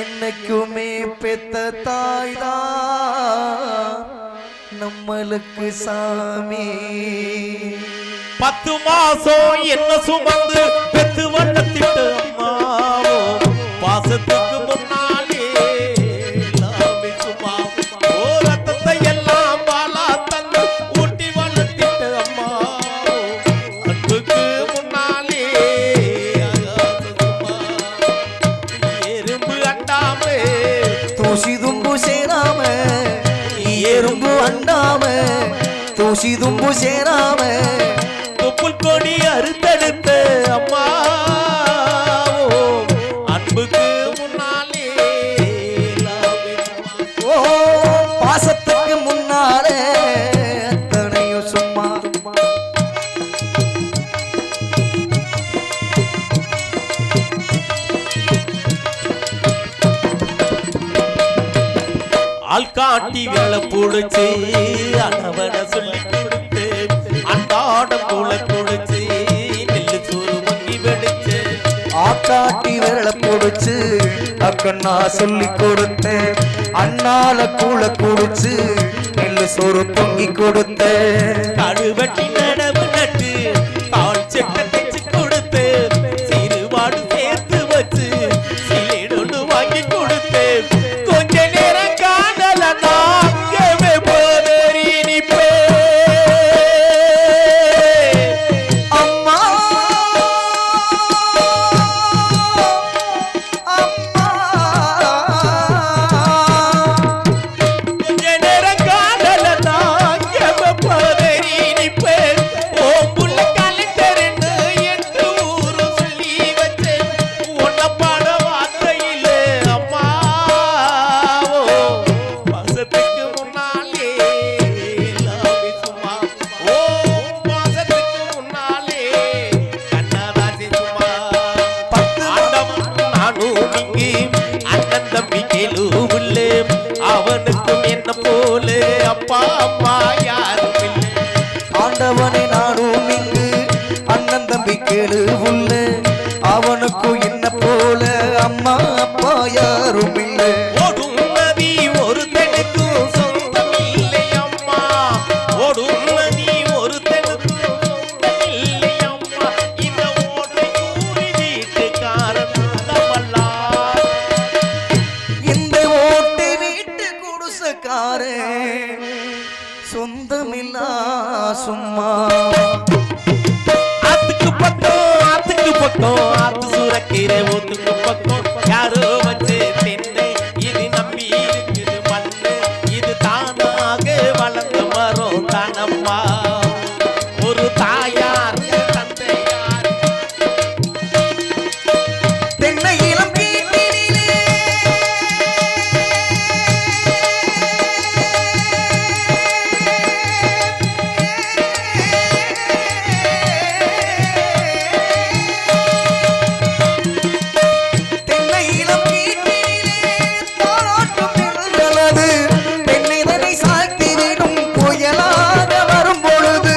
என்னைக்குமே பெத்த தாய்தான் நம்மளுக்கு சாமி 10 மாசம் என்ன சுமந்து பெத்து வண்ணத்திட்டு அம்மாவோ பாசத்துக்கு முன்னாலே எல்லாமே சும்மா ஓ ரத்தத்தை எல்லாம் பாலா தந்து ஊட்டி வளர்த்திட்டு அம்மாவோ அன்புக்கு முன்னாலே எறும்பு அண்டாமே தூசி தும்பு சேராம எறும்பு அண்டாம தூசி தும்பு சேராம தொப்புள் கொடி அறுத்தெடுத்த அம்மா அன்புக்கு முன்னாலே ஓ பாசத்துக்கு முன்னாலே அத்தனையும் சும்மா ஆள்காட்டி வேலை போடுச்சு அனவன சொல்லி கொடுத்து அன்றாடம் போல கொடுச்சு நெல்லு சோறு மங்கி வெடிச்சு ஆக்காட்டி விரல போடுச்சு அக்கண்ணா சொல்லி கொடுத்தேன் அண்ணால கூழ குடிச்சு நெல்லு சோறு பொங்கி கொடுத்தேன் கடுவட்டி நடவு நட்டு கால் செட்டை தைச்சு கொடுத்து சீருவாடு சேர்த்து வச்சு சிலேடு வாங்கி கொடுத்து கொஞ்ச நேரம் காணல நாங்கவே போதறி நிப்பே அம்மா அம்மா கொஞ்ச நேரம் காணல நாங்கவே போதறி நிப்பே ஓம்புள்ள கலெக்டர்னு என்று ஊரு சொல்லி வச்சு உன்ன பாட வார்த்தையில அம்மா பாசத்துக்கு முன்னாலே எல்லாமே சும்மா ஓ பாசத்துக்கு முன்னாலே கண்ணாதாசி சும்மா ஆண்டவன் நானும் நீங்க அண்ணன் தம்பி கேளுவில்லை அவனுக்கும் என்ன போல அப்பா அம்மா யாரும் இல்லை ஆண்டவனை நானும் இங்கு அண்ணன் தம்பி கேளு உள்ள அவனுக்கும் என்ன போல அம்மா அப்பா யாரும் இல்லை ஓடும் நதி ஒரு தெனுக்கும் சொந்தம் இல்லை அம்மா ஓடும் நதி ஒரு தெனுக்கும் சொந்தம் இல்லை அம்மா இந்த ஓட்டை கூறி வீட்டுக்காரன் நம்மல்லா இந்த ஓட்டு வீட்டு குடிசைக்காரே சொந்தமில்லா சும்மா ஆத்துக்கு பக்கம் ஆத்து சூறக்கீரை ஊத்துக்கு பக்கம் யாரோ வச்சு தென்னை இது நம்பி இருக்குது மண்ணு இது தானாக வளர்ந்த மரம் தானம்மா ஒரு தாயார் தந்தையார் தென்னை இளம் கீட்டினிலே தென்னை இளம் கீட்டினிலே தாலாட்டும் நிழலது பெண்ணிதனை சாய்த்திவிடும் புயலாக வரும் பொழுது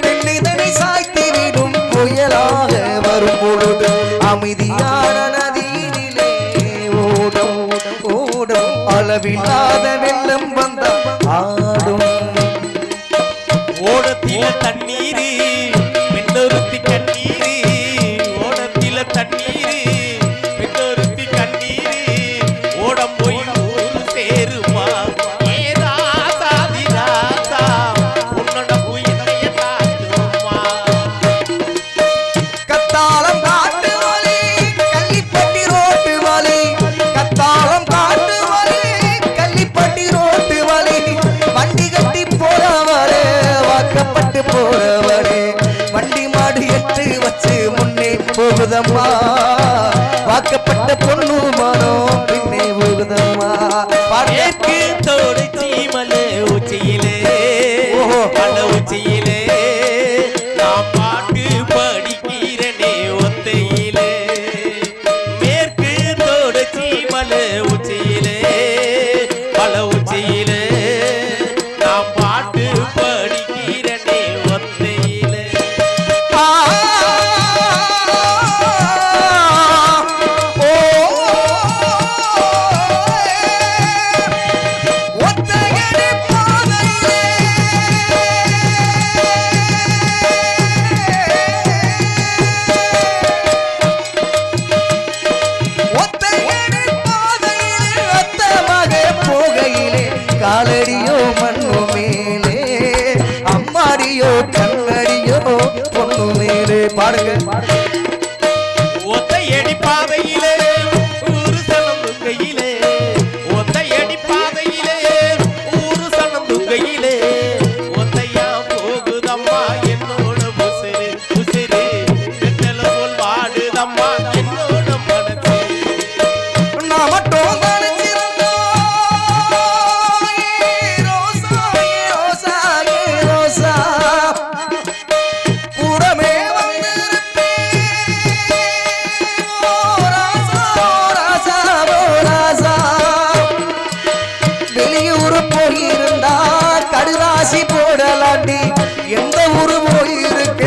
பெண்ணிதனை சாய்த்திவிடும் புயலாக வரும் பொழுது அமைதியான நதியினிலே ஓடும் ஓடும் அளவில்லாத வெள்ளம் வந்த ஆடும் ஓடத்தில தண்ணீரு பெண்ணொருத்தி கண்ணீரு ஓடத்தில தண்ணீரு பெண்ணொருத்தி கண்ணீரு ஓடம் போய் ஊரு சேருமா ஏதா சாதி ராசா உன்னோட போய் என்னைய தாக்குமா கத்தாளம் காட்டு வலி கள்ளிப்பட்டி ரோட்டு வலி கத்தாளம் காட்டு வலி கள்ளிப்பட்டி ரோட்டு வலி வண்டி கட்டி போறவரே வாக்கப்பட்டு போறவரே வண்டி மாடு எச்ச போகுதம்மா வாக்கப்பட்ட பொண்ணு மனம் பின்னே போகுதம்மா மேற்கு தொடர்ச்சி மலை உச்சியிலே ஓஹோ. மலை உச்சியிலே நான் பாட்டு படிக்கிறனே ஒத்தையிலே மேற்கு தொடர்ச்சி மலை உச்சியிலே மலை உச்சியிலே நான் பாட்டு படிக்கிறனே ஒத்தையிலே காலடியோ மண்ணு மேலே அம்மாடியோ கண்ணடியோ பொண்ணு மேலே பாடுங்க ஒத்தையடி பாதையிலே ஊரு சனம் துங்கையிலே ஒத்தையடி பாதையிலே ஊரு சனம் துங்கையிலே ஒத்தையா போகுதம்மா என்னோட உசிறு உசிறு கெட்டல போல் வாடுதம்மா என்னோட மனசு நான் மட்டும் நினைச்சிருந்தோம் ரோசா ரோசா ரோசா புறமே வெளியூர் போயிருந்தா கடுதாசி போடலாண்டி எந்த ஊரு போயிருக்க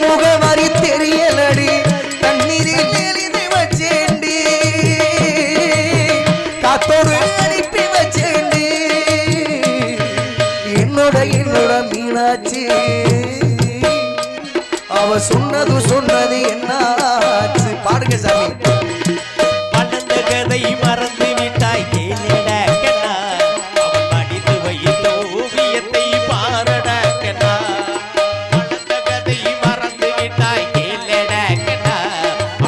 முகவரி தெரியலடி தண்ணீரில் எழுதி வச்சேண்டி காத்தோடு அனுப்பி வச்சேண்டி என்னோட மீனாட்சி அவ சொன்னது என்னாச்சு பாடுங்க சாமி வளர்ந்த கதை மறந்து விட்டாய் கேளடா கண்ணா அவன் படித்து வைத்த ஓவியத்தை பாரடா கண்ணா வளர்ந்த கதை மறந்து விட்டாய் கேளடா கண்ணா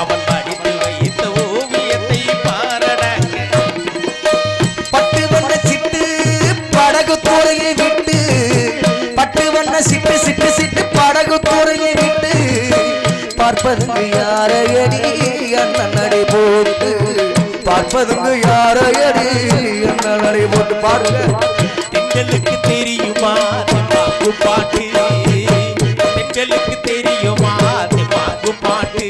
அவன் படித்து வைத்த ஓவியத்தை பாரடா கண்ணா பட்டு வண்ண சிட்டு படகு துறையை விட்டு பட்டு வண்ண சிட்டு சிட்டு சிட்டு படகு துறையை விட்டு பார்ப்பதுங்க யாரையடி அண்ணன் நடை போட்டு பார்ப்பதுங்க யாரையடி அண்ணன் நடை போட்டு பாடுங்க தெங்களுக்கு தெரியுமா தெம்மாங்கு பாட்டு தெங்களுக்கு தெரியுமா தெம்மாங்கு பாட்டு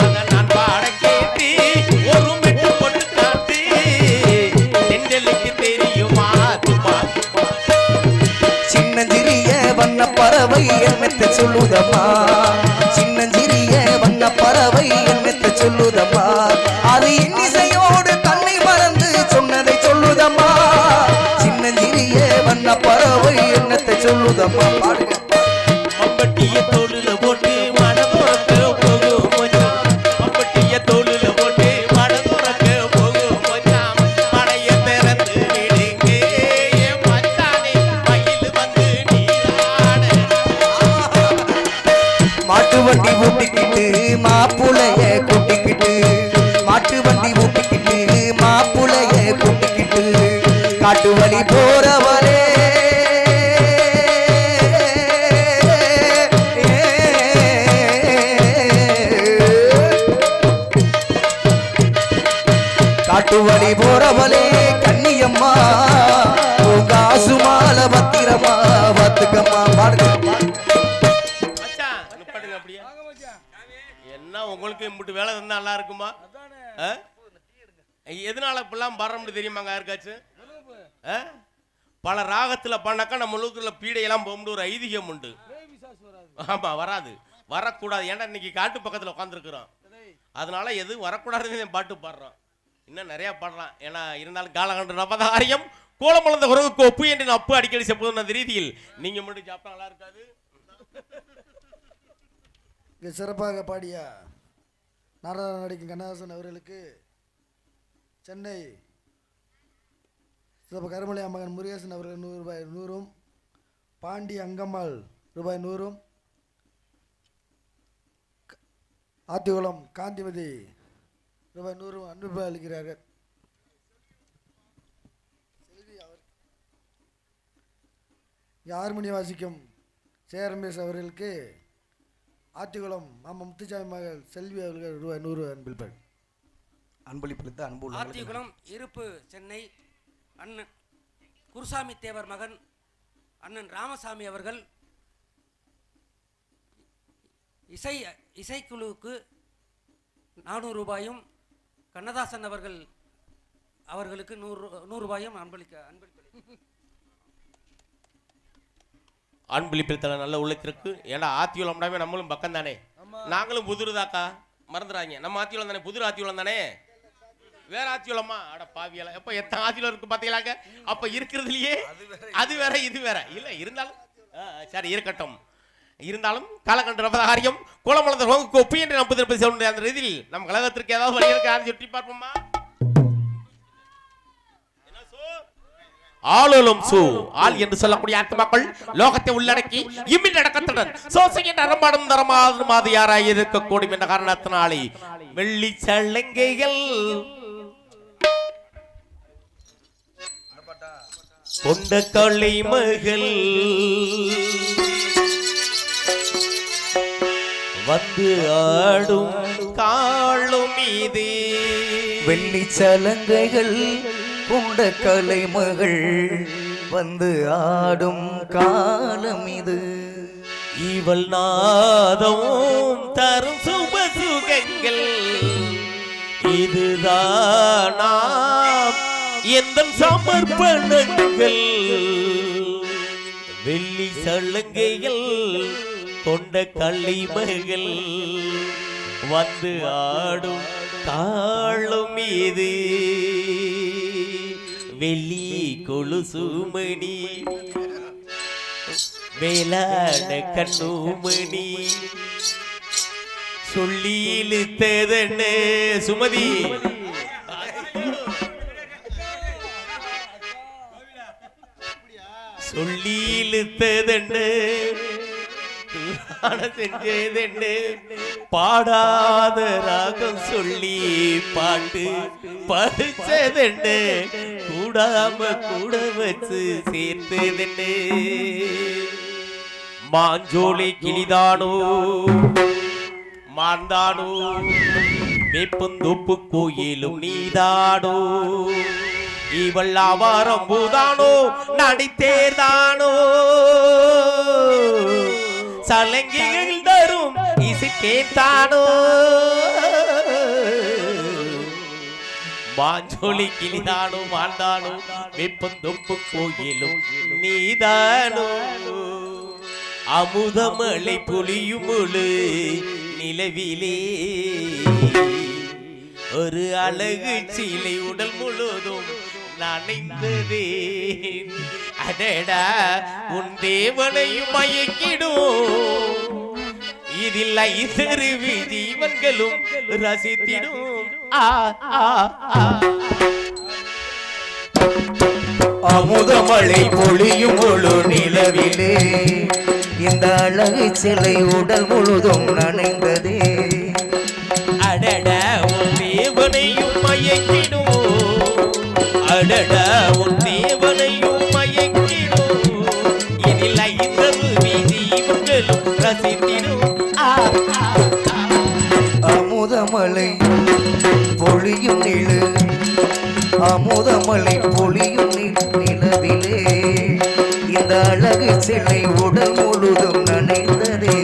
அத நான் பாட கேட்டு ஒரு மெட்டு போட்டு காட்டு தெங்களுக்கு தெரியுமா தெம்மாங்கு பாட்டு சின்னஞ்சிறிய வண்ண பறவை என்னத்தை சொல்லுதம்மா சின்னஞ்சிறிய வண்ண பறவை என்னத்தை சொல்லுதம்மா அது இன்னிசையோடு தன்னை மறந்து சொன்னதை சொல்லுதம்மா சின்னஞ்சிறிய வண்ண பறவை என்னத்தை சொல்லுதம்மா பாடுங்க மம்பட்டிய தோளுல போட்டு மனதுறக்க போகும் மச்சான் மம்பட்டிய தோளுல போட்டு மனதுறக்க போகும் மச்சான் மழைய திறந்து விடுங்க என் மச்சானே மயில் வந்து நீராட மாட்டு வண்டி ஊட்டிக்கிட்டு மாப்புளைய கூட்டிக்கிட்டு மாட்டு வண்டி ஊட்டிக்கிட்டு மாப்புளைய கூட்டிக்கிட்டு காட்டு வழி போறவளே காட்டு வழி போறவளே கண்ணியம்மா உங்க ஆசுமால பத்திரமா பாத்துக்கம்மா பாடுங்க மச்சான் நிப்பாட்டுங்க அப்படியே என்ன உங்களுக்கு இம்புட்டு வேலை இருந்தா நல்லா இருக்குமா ஆ? எதனால இப்பெல்லாம் பாடுறோம்னு தெரியுமாங்க யாருக்காச்சும் ஆ? பல ராகத்துல பண்ணாக்கா நம்ம முழுக்குள்ள பீடையெல்லாம் போகும்னு ஒரு ஐதீகம் உண்டு ஆமா வராது வரக்கூடாது ஏன்டா இன்னைக்கு காட்டு பக்கத்துல உட்காந்துருக்குறோம் அதனால எதுவும் வரக்கூடாதுன்னு பாட்டு பாடுறோம் இன்னும் நிறைய பாடலாம் ஏன்னா இருந்தாலும் காலகண்ட நபதாரியம் கோலமளந்த உறவுக்கு ஒப்பு என்று நான் அப்பு அடிக்கடி செப்பதும் அந்த ரீதியில் நீங்க மட்டும் சாப்பிட்டா நல்லா இருக்காது இங்கே சிறப்பாக பாடிய நாடக நடிக்கும் கண்ணதாசன் அவர்களுக்கு சென்னை சிறப்பு கருமலை அம்மகன் முருகேசன் அவர்கள் ரூபாய் 100 பாண்டி அங்கம்மாள் ரூபாய் 100 ஆத்திகுளம் காந்திமதி ரூபாய் 100 அன்பு அளிக்கிறார்கள். ஹார்மோனி வாசிக்கும் சேரம்பேஸ் அவர்களுக்கு ஆத்திக்குளம் மாமா முத்துச்சாமி மகள் செல்வி அவர்கள் ரூபாய் 100 அன்பில் பெண் அன்பளிப்பளித்த அன்பு ஆத்திகுளம் இருப்பு சென்னை அண்ணன் குருசாமி தேவர் மகன் அண்ணன் ராமசாமி அவர்கள் இசைக்குழுவுக்கு 400 ரூபாயும் கண்ணதாசன் அவர்களுக்கு 100 ரூபாயும் அன்பளிப்பில் நல்ல உள்ளத்திற்கு. ஏன்னா ஆத்தியுளம்னாவே நம்மளும் பக்கம் தானே, நாங்களும் புதுருதாக்கா மறந்துடாங்க. நம்ம ஆத்தியுளம் தானே, புது ஆத்தியுளம் தானே, வேற ஆத்தியுளமா? அட பாவியல, எப்ப எத்தனை ஆத்தியுளம் இருக்கு பாத்தீங்களாங்க? அப்ப இருக்கிறதுலயே அது வேற இது வேற இல்ல. இருந்தாலும் சரி இருக்கட்டும். இருந்தாலும் காலகண்ட காரியம் கோலமலர்ந்த ஒப்பு என்று நம்புதிருப்பது சொல்லுடைய அந்த ரீதியில் நம்ம கழகத்திற்கு ஏதாவது வழி இருக்க சுற்றி பார்ப்போமா? ஆளும் சூ ஆள் என்று சொல்லக்கூடிய ஆத்மாக்கள் லோகத்தை உள்ளடக்கி இம்மின் அடக்கத்துடன் சோசையின் நரம்பாடும் தரமாதும் அது யாராய் இருக்கக்கூடும் என்ற காரணத்தினாலே வெள்ளி சலங்கைகள் கொண்ட கொள்ளை மகள் வந்து ஆடும் காளும் மீது வெள்ளி சலங்கைகள் கொண்ட கலை மகள் வந்து ஆடும் காலம் இது. இவள் நாதம் தரும் சுப சுகங்கள் இதுதானாம் எந்த சமர்ப்பணங்கள். வெள்ளி சலங்கைகள் கொண்ட களிமகள் வந்து ஆடும் தாளும் இது. வெள்ளி கொலுசுமணி வேளாண் கண்ணுமணி சொல்லி இழுத்ததன்னு சுமதி சொல்லி இழுத்ததன்னு செஞ்சதென்னு பாடாத ராகம் சொல்லி பாட்டு படிச்சதென்னு கூடாம கூட வச்சு சேர்த்ததென்னு. மாஞ்சோலை கிளிதானோ மாந்தானோ வேப்பந்தோப்பு கோயிலும் நீதானோ இவள் ஆவாரம் பூதானோ நடித்தேர்தானோ சலங்கிகள் தரும் இசைக்கேத்தானோ. மாஞ்சோலி கிளிதானோ மாந்தானோ வெப்பந்தொப்பு கோயிலும் நீதானோ அமுதமலை பொழியும் முழு நிலவிலே ஒரு அழகு சீலை உடல் முழுதும் நனைந்ததே. அடடா உன் தேவனையும் மயக்கிடும் இதில் ஐசருவி ஜீவன்களும் ரசித்திடும். அமுதமழை பொழியும் முழு நிலவிலே இந்த அழகு சிலை உடல் முழுதும் நனைந்ததே. அடடா உன் தேவனையும் மயக்கிடும் அடடா உன் தேவனையும் மயக்கிடும் இதில் ஐசருவி ஜீவன்களும் ரசித்திடும். அமுதமலை பொழியும் நிலு அமுதமலை பொழியும் நிலவிலே இந்த அழகு சிலை உடல் முழுதும் நனைந்ததே.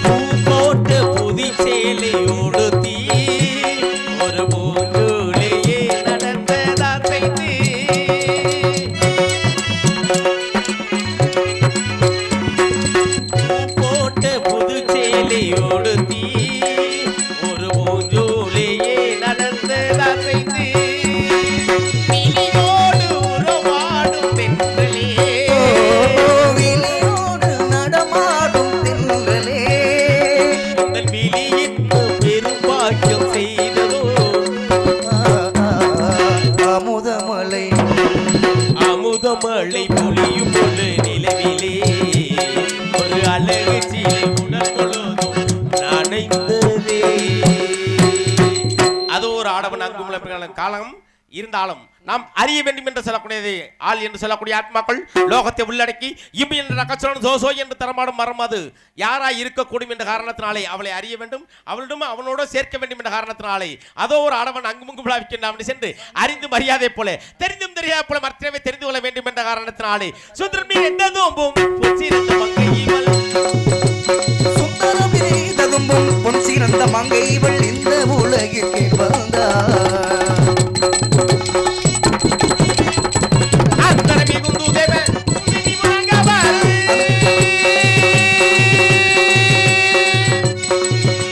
பூங்கோட்டு புதிச்சேலை உடுத்தி ஒரு பூஞ்சோலையே நடந்ததா செய்து. பூங்கோட்டு புதுச்சேலை உடுத்தி அன்பு காலம் இருந்தாலும் நாம் அறிய வேண்டும் என்று சொல்லக்கூடியது ஆள் என்று சொல்லக்கூடிய ஆத்மாக்கள் லோகத்தை உள்ளடக்கி இம் என்ற நக்கச்சலன் சோசோ என்று தரமாடும் மரம் அது யாராய் இருக்கக்கூடும் என்ற காரணத்தினாலே அவளை அறிய வேண்டும், அவளிடம் அவனோட சேர்க்க வேண்டும் என்ற காரணத்தினாலே அதோ ஒரு ஆடவன் அங்குமுங்கு விழாவிற்கு சென்று அறிந்து மரியாதை போல தெரிந்தும் தெரியாத போல மற்றவை தெரிந்து கொள்ள வேண்டும் என்ற காரணத்தினாலே சுந்தரம் பொன் சிறந்த மங்கை இவள் இந்த உலகிற்கு வந்தார்.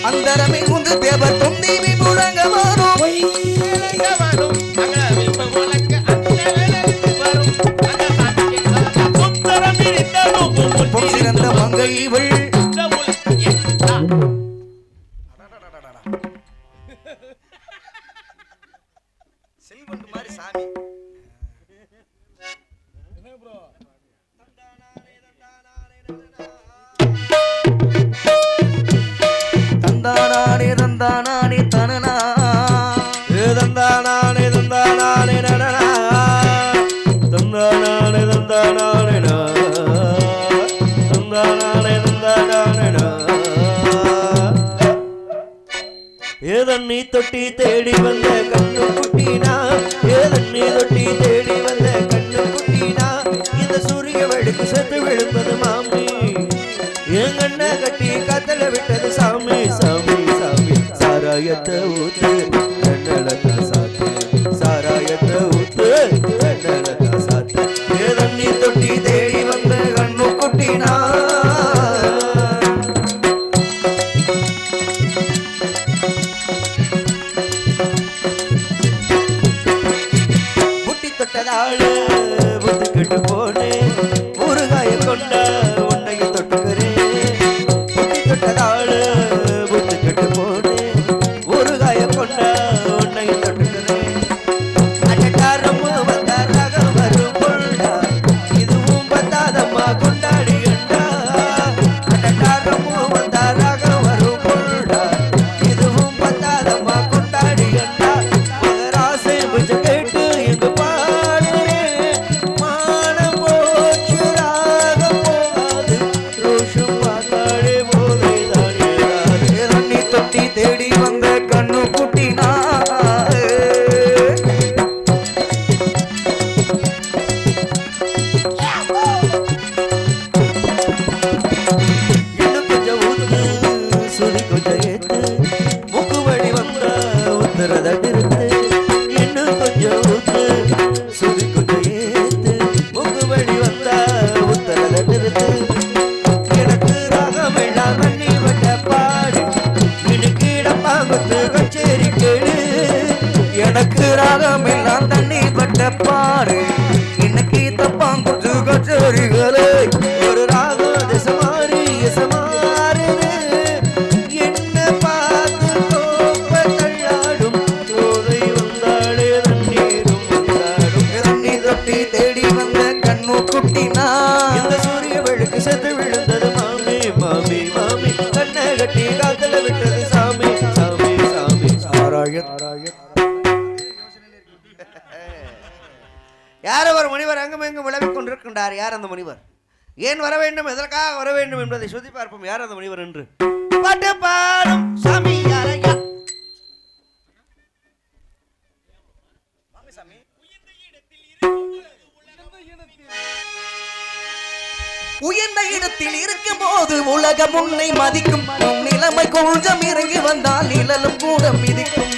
அந்தரமே உந்து தேவர் தொந்திவி முழங்க வரும் பொன் சிறந்த மங்கை இவள் செல்வண்டு மாதிரி சாமி தந்தானே தந்தானே தனனா தந்தானே தந்தானே நடனா தந்தானே தந்தானே தந்தானே தந்தானே ஏதண்ணி தொட்டி தேடி வந்த கண்ணு குட்டினா ஏதண்ணி தொட்டி தேடி வந்த கண்ணு குட்டினா இந்த சூரிய வெளுக்கு செத்து விழுந்தது மாமி என் கண்ண கட்டி காத்தல விட்டது சாமி சாமி சாமி சாராயத்தை ஊத்து கண்ணலக்கா சாத்து சாராயத்தை ஊத்து கண்ணலக்கா சாத்து ஏதண்ணி தொட்டி தேடி வந்த கண்ணு குட்டினா தொட்டதாளு புத்து கெட்டு போனே ஊறுகாய கொண்ட உன்னைய தொட்டுக்கிறேன் புத்தி தொட்டதாளு புத்து கெட்டு போனே ஊறுகாய கொண்ட உன்னைய தொட்டுக்கிறேன் அட்டக்காரம்மு வந்த ரகம் வரும் கொண்டா இதுவும் பத்தாதம்மா கொண்டாடி கண்டா அட்டக்காரம்மு வந்த ரகம் வரும் கொண்டா இதுவும் பத்தாதம்மா கொண்டாடி கண்டா மகராசை புஜ கேட்டு எங்க தேடி வந்த கண்ணு குட்டினா இன்னும் கொஞ்சம் ஊத்து சுதி கொஞ்சம் ஏத்து முக்கு வழி வந்த உத்தரத நிறுத்து இன்னும் கொஞ்சம் ஊத்து சுதி கொஞ்சம் ஏத்து முக்கு வழி வந்த உத்தரத நிறுத்து எனக்கு ராகம் எல்லாம் தண்ணி வட்ட பாடு கச்சேரி கேடு எனக்கு ராகம் எல்லாம் தண்ணி பட்ட பாடு இன்னைக்கு தப்பாங்குத்து கச்சேரிகளே ஒரு ராகம் திசமாறு என்ன பார்த்து கோப்ப தள்ளாடும் தோதை வந்தாளே தண்ணீரும் வந்தாடும் தண்ணி தொட்டி தேடி வந்த கண்ணு குட்டினா இந்த சூரிய வெளுக்கு செத்து விழுந்தது மாமி மாமி மாமி கண்ணை கட்டி காத்தல விட்டது சாமி சாமி சாமி யாரோ ஒரு முனிவர் அங்கும் எங்கும் விளவிக் கொண்டிருக்கின்றார். யார் அந்த முனிவர்? ஏன் வர வேண்டும், எதற்காக வர வேண்டும் என்பதை சுத்தி பார்ப்போம். யார் அந்த முனிவர் என்று பாட்டு பாடும் சாமி யாரையா உயர்ந்த இடத்தில் இருக்கும் போது உலகம் உன்னை மதிக்கும். நிலைமை கொஞ்சம் இறங்கி வந்தால் நிழலும் கூட மிதிக்கும்.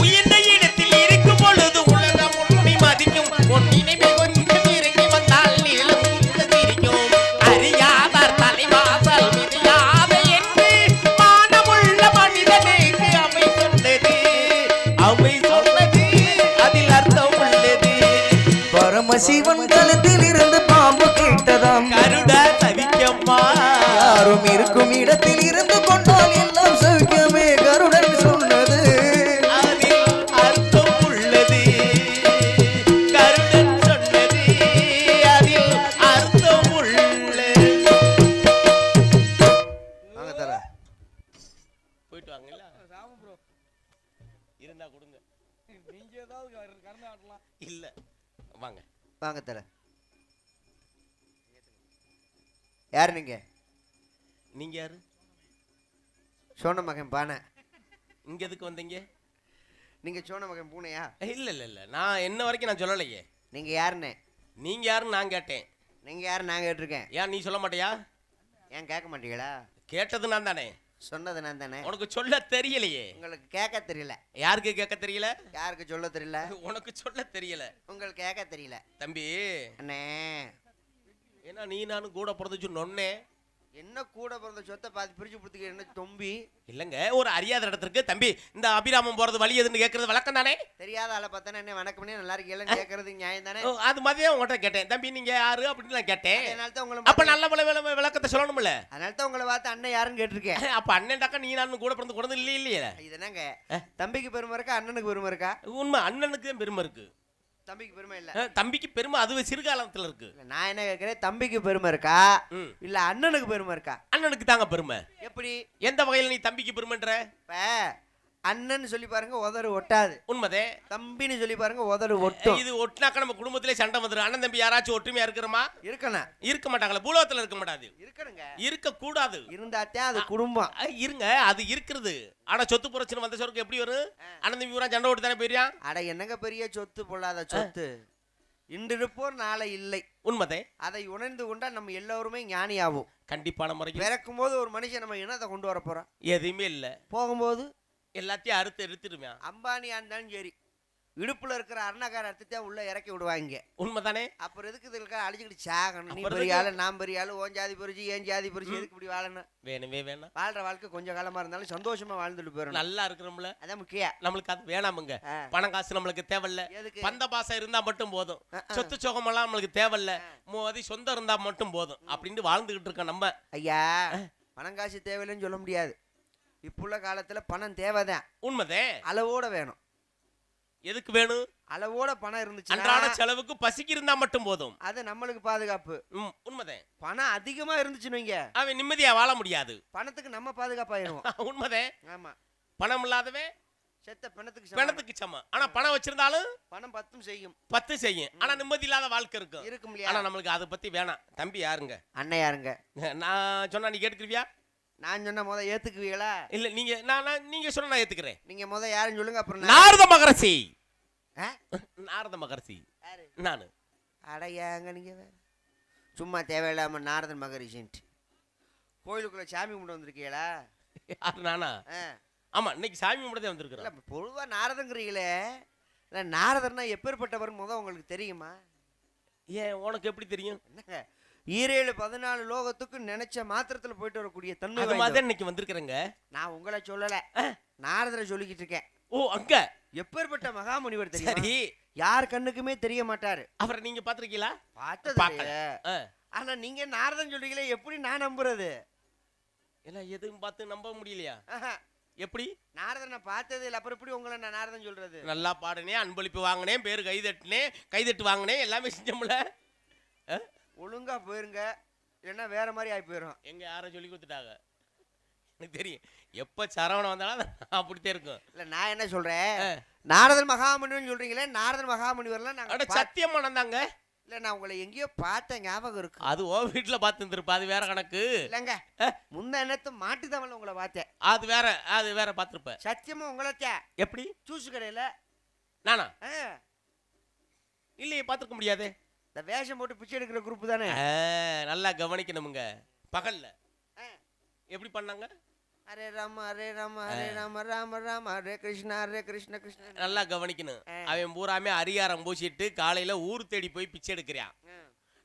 உயர்ந்த இடத்தில் இருக்கும் பொழுது உலகம் உன்னை மதிக்கும். நிலைமை கொஞ்சம் இறங்கி வந்தால் நிழலும் கூட மிதிக்கும். அறியாதார் தலைவாசல் மிதியாத என்று மானமுள்ள மனிதனுக்கு அவை சொன்னது அதில் அர்த்தம் உள்ளது. பரமசிவன் கழுத்தில் இருந்து பாம்பு கேட்டதாம். கருட தவிக்கம்மா யாரும் இருக்கும் இடத்தில் இருந்து கொண்டால் எல்லாம் சவிக்கமே கருடன் சொன்னது. அதில் அர்த்தம் உள்ளது. கருடன் சொன்னது அதில் அர்த்தம் உள்ளது. வாங்க தர கொடுப்பாங்கல்ல ராம ப்ரோ இருந்தா கொடுங்க. நீங்க ஏதாவது கறந்து ஆட்டலாம். இல்ல வாங்க. வாங்க தல. யாரு நீங்க? நீங்க யாரு? சோன மகன் பானை. இங்க எதுக்கு வந்தீங்க? நீங்க சோன மகன் பூனையா? இல்ல இல்ல இல்ல நான் என்ன வரைக்கும் நான் சொல்லலையே. நீங்க யாருன்னு? நீங்க யாருன்னு நான் கேட்டேன். நீங்க யாரு நான் கேட்டிருக்கேன். ஏன் நீ சொல்ல மாட்டியா? ஏன் கேட்க மாட்டீங்களா? கேட்டது நான் தானே. சொன்னது நான் தானே. உனக்கு சொல்ல தெரியலையே. உங்களுக்கு கேட்க தெரியல. யாருக்கு கேட்க தெரியல? யாருக்கு சொல்ல தெரியல? உனக்கு சொல்ல தெரியல. உங்களுக்கு கேட்க தெரியல. தம்பி அண்ணே, ஏன்னா நீ நானும் கூட பிறந்துச்சு நொன்னே. என்ன கூட பிறந்த சொத்தை பாதி பிரிச்சு கொடுத்துக்க என்ன தொம்பி? இல்லங்க ஒரு அறியாத இடத்திற்கு தம்பி இந்த அபிராமம் போறது வழி எதுன்னு கேட்கறது வழக்கம் தானே. தெரியாத ஆளை பார்த்தா என்ன வணக்கம் பண்ணி நல்லா இருக்கீங்களா கேட்கறது நியாயம் தானே. அது மாதிரியே உங்கள்கிட்ட கேட்டேன். தம்பி நீங்க யாரு அப்படின்னு நான் கேட்டேன். அதனால தான் உங்களை அப்ப நல்ல விளக்கத்தை சொல்லணும்ல. அதனால தான் உங்களை பார்த்து அண்ணன் யாருன்னு கேட்டிருக்கேன். அப்ப அண்ணன்டாக்கா நீ நானும் கூட பிறந்து கொண்டு இல்லையே. இது என்னங்க, தம்பிக்கு பெருமை இருக்கா அண்ணனுக்கு பெருமை இருக்கா? உண்மை அண்ணனுக்கு தான் பெருமை இருக்கு. தம்பிக்கு பெருமை இல்ல. தம்பிக்கு பெருமை அது சிறுகாலத்துல இருக்கு. நான் என்ன கேட்கிறேன், தம்பிக்கு பெருமை இருக்கா இல்ல அண்ணனுக்கு பெருமை இருக்கா? அண்ணனுக்கு தாங்க பெருமை. எப்படி எந்த வகையில நீ தம்பிக்கு பெருமைன்ற? இப்ப அண்ணன் சொல்லி பாருங்க உதறு ஒட்டாது. உண்மைதே. தம்பின்னு சொல்லி பாருங்க உதறு ஒட்டும். இது ஒட்டினாக்க நம்ம குடும்பத்திலே சண்டை வந்துடும். அண்ணன் தம்பி யாராச்சும் ஒற்றுமையா இருக்கிறோமா? இருக்கணும். இருக்க மாட்டாங்களா? பூலோகத்துல இருக்க மாட்டாது. இருக்கணுங்க. இருக்க கூடாது. இருந்தாத்தான் அது குடும்பம். இருங்க அது இருக்கிறது. ஆனா சொத்து பிரச்சனை வந்த சொருக்கு எப்படி வரும்? அண்ணன் தம்பி பூரா சண்டை ஓட்டு தானே போயிரியா? அட என்னங்க பெரிய சொத்து பொல்லாத சொத்து. இன்று இருப்போர் நாளை இல்லை. உண்மைதே. அதை உணர்ந்து கொண்டா நம்ம எல்லோருமே ஞானியாகும். கண்டிப்பான முறையில். பிறக்கும் போது ஒரு மனுஷன் நம்ம இனத்தை கொண்டு வர போறோம். எதுவுமே இல்ல. போகும்போது எல்லாத்தையும் அறுத்து எடுத்துருமே. அம்பானியா இருந்தாலும் சரி இடுப்புல இருக்கிற அருணாக்கார அறுத்துத்தான் உள்ள இறக்கி விடுவாங்க. உண்மைதானே. அப்புறம் எதுக்கு இதுக்கு அழிச்சுக்கிட்டு சாகணும்? நீ பெரிய ஆளு நான் பெரிய ஆளு, ஓன் ஜாதி பிரிச்சு ஏன் ஜாதி பிரிச்சு எதுக்கு இப்படி வாழணும்? வேணுமே வேணாம். வாழ்ற வாழ்க்கை கொஞ்சம் காலமா இருந்தாலும் சந்தோஷமா வாழ்ந்துட்டு போயிடணும். நல்லா இருக்கிறோம்ல, அதான் முக்கியம். நம்மளுக்கு அது வேணாமுங்க. பணம் காசு நம்மளுக்கு தேவையில்ல. எதுக்கு? பந்த பாசம் இருந்தா மட்டும் போதும். சொத்து சோகமெல்லாம் நம்மளுக்கு தேவையில்ல. மோதி சொந்தம் இருந்தா மட்டும் போதும் அப்படின்னு வாழ்ந்துகிட்டு இருக்கோம் நம்ம. ஐயா, பணம் காசு தேவையில்லைன்னு சொல்ல முடியாது. இப்புள்ள காலத்துல பணம் தேவைதான். உண்மைதே. அளவோட வேணும். எதுக்கு வேணும்? அளவோட பணம் இருந்துச்சு அன்றாட செலவுக்கு பசிக்கு இருந்தா மட்டும் போதும். அது நம்மளுக்கு பாதுகாப்பு. உண்மைதே. பணம் அதிகமா இருந்துச்சுன்னு வைங்க, அவன் நிம்மதியா வாழ முடியாது. பணத்துக்கு நம்ம பாதுகாப்பாயிருவோம். உண்மைதே. ஆமா. பணம் இல்லாதவன் செத்த பிணத்துக்கு பிணத்துக்கு சமம். ஆனா பணம் வச்சிருந்தாலும் பணம் 10 செய்யும். 10 செய்யும். ஆனா நிம்மதி இல்லாத வாழ்க்கை இருக்கும். இருக்கும். ஆனா நம்மளுக்கு அதை பத்தி வேணாம். தம்பி யாருங்க? அண்ணன் யாருங்க? நான் சொன்னா நீ கேட்டுக்கிறியா? நான் சொன்ன முத ஏத்துக்குவீங்களா? இல்ல நீங்க நீங்க சொன்னா நான் ஏத்துக்கிறேன். நீங்க முத யாருன்னு சொல்லுங்க. அப்புறம் நாரத மகரிஷி. நாரத மகரிஷி நானு. அடையாங்க நீங்க வேற சும்மா தேவையில்லாம நாரதன் மகரிஷின்ட்டு கோயிலுக்குள்ள சாமி கும்பிட்டு வந்திருக்கீங்களா? யாரு நானா? ஆமா, இன்னைக்கு சாமி கும்பிட்டதே வந்திருக்கிறேன். பொதுவா நாரதங்கிறீங்களே, நாரதர்னா எப்பேற்பட்டவர் முத உங்களுக்கு தெரியுமா? ஏன் உனக்கு எப்படி தெரியும்? என்னங்க 7-14 லோகத்துக்கு நினைச்ச மாத்திரத்துல போயிட்டு வரக்கூடிய தன்மை அது மாதிரி இன்னைக்கு வந்திருக்கிறேங்க. நான் உங்களை சொல்லல, நாரதரை சொல்லிக்கிட்டு இருக்கேன். ஓ, அங்க எப்பேற்பட்ட மகாமுனிவர் தெரியும்? சரி, யார் கண்ணுக்குமே தெரிய மாட்டாரு. அவரை நீங்க பாத்திருக்கீங்களா? பார்த்தது. ஆனா நீங்க நாரதன் சொல்றீங்களே, எப்படி நான் நம்புறது? எல்லாம் எதுவும் பார்த்து நம்ப முடியலையா? எப்படி? நாரதனை பார்த்தது இல்லை, அப்புறம் எப்படி உங்களை நான் நாரதன் சொல்றது? நல்லா பாடுனேன், அன்பளிப்பு வாங்கினேன், பேரு கைதட்டு வாங்கினேன், எல்லாமே செஞ்சோம்ல. ஒழுங்கா போயிருங்க, இல்லைன்னா வேற மாதிரி ஆகி போயிடும். எங்க யாரும் சொல்லி கொடுத்துட்டாங்க எனக்கு தெரியும். எப்ப சரவணம் வந்தாலும் அப்படித்தான் இருக்கும். இல்ல நான் என்ன சொல்றேன், நாரதன் மகாமுனிவர்னு சொல்றீங்களே, நாரதன் மகாமுனிவர்லாம் நாங்க சத்தியமா நடந்தாங்க. இல்ல நான் உங்களை எங்கேயோ பார்த்த ஞாபகம் இருக்கு. அது ஓ வீட்டுல பார்த்து இருந்திருப்பா, அது வேற கணக்கு இல்லங்க. முன்ன என்னத்த மாட்டுதான் உங்களை பார்த்தேன். அது வேற பார்த்திருப்ப. சத்தியமா உங்களத்த எப்படி? ஜூஸ் கடையில. நானா? இல்லையே, பார்த்துக்க முடியாது. இந்த வேஷம் போட்டு பிச்சை எடுக்கிற குரூப் தானே. நல்லா கவனிக்கணுமுங்க. பகல்ல எப்படி பண்ணாங்க? ஹரே ராம ஹரே ராம ஹரே ராம ராம ராம ஹரே கிருஷ்ணா ஹரே கிருஷ்ண கிருஷ்ண. நல்லா கவனிக்கணும். அவன் பூராமே அரியாரம் பூசிட்டு காலையில ஊர் தேடி போய் பிச்சை எடுக்கிறான்.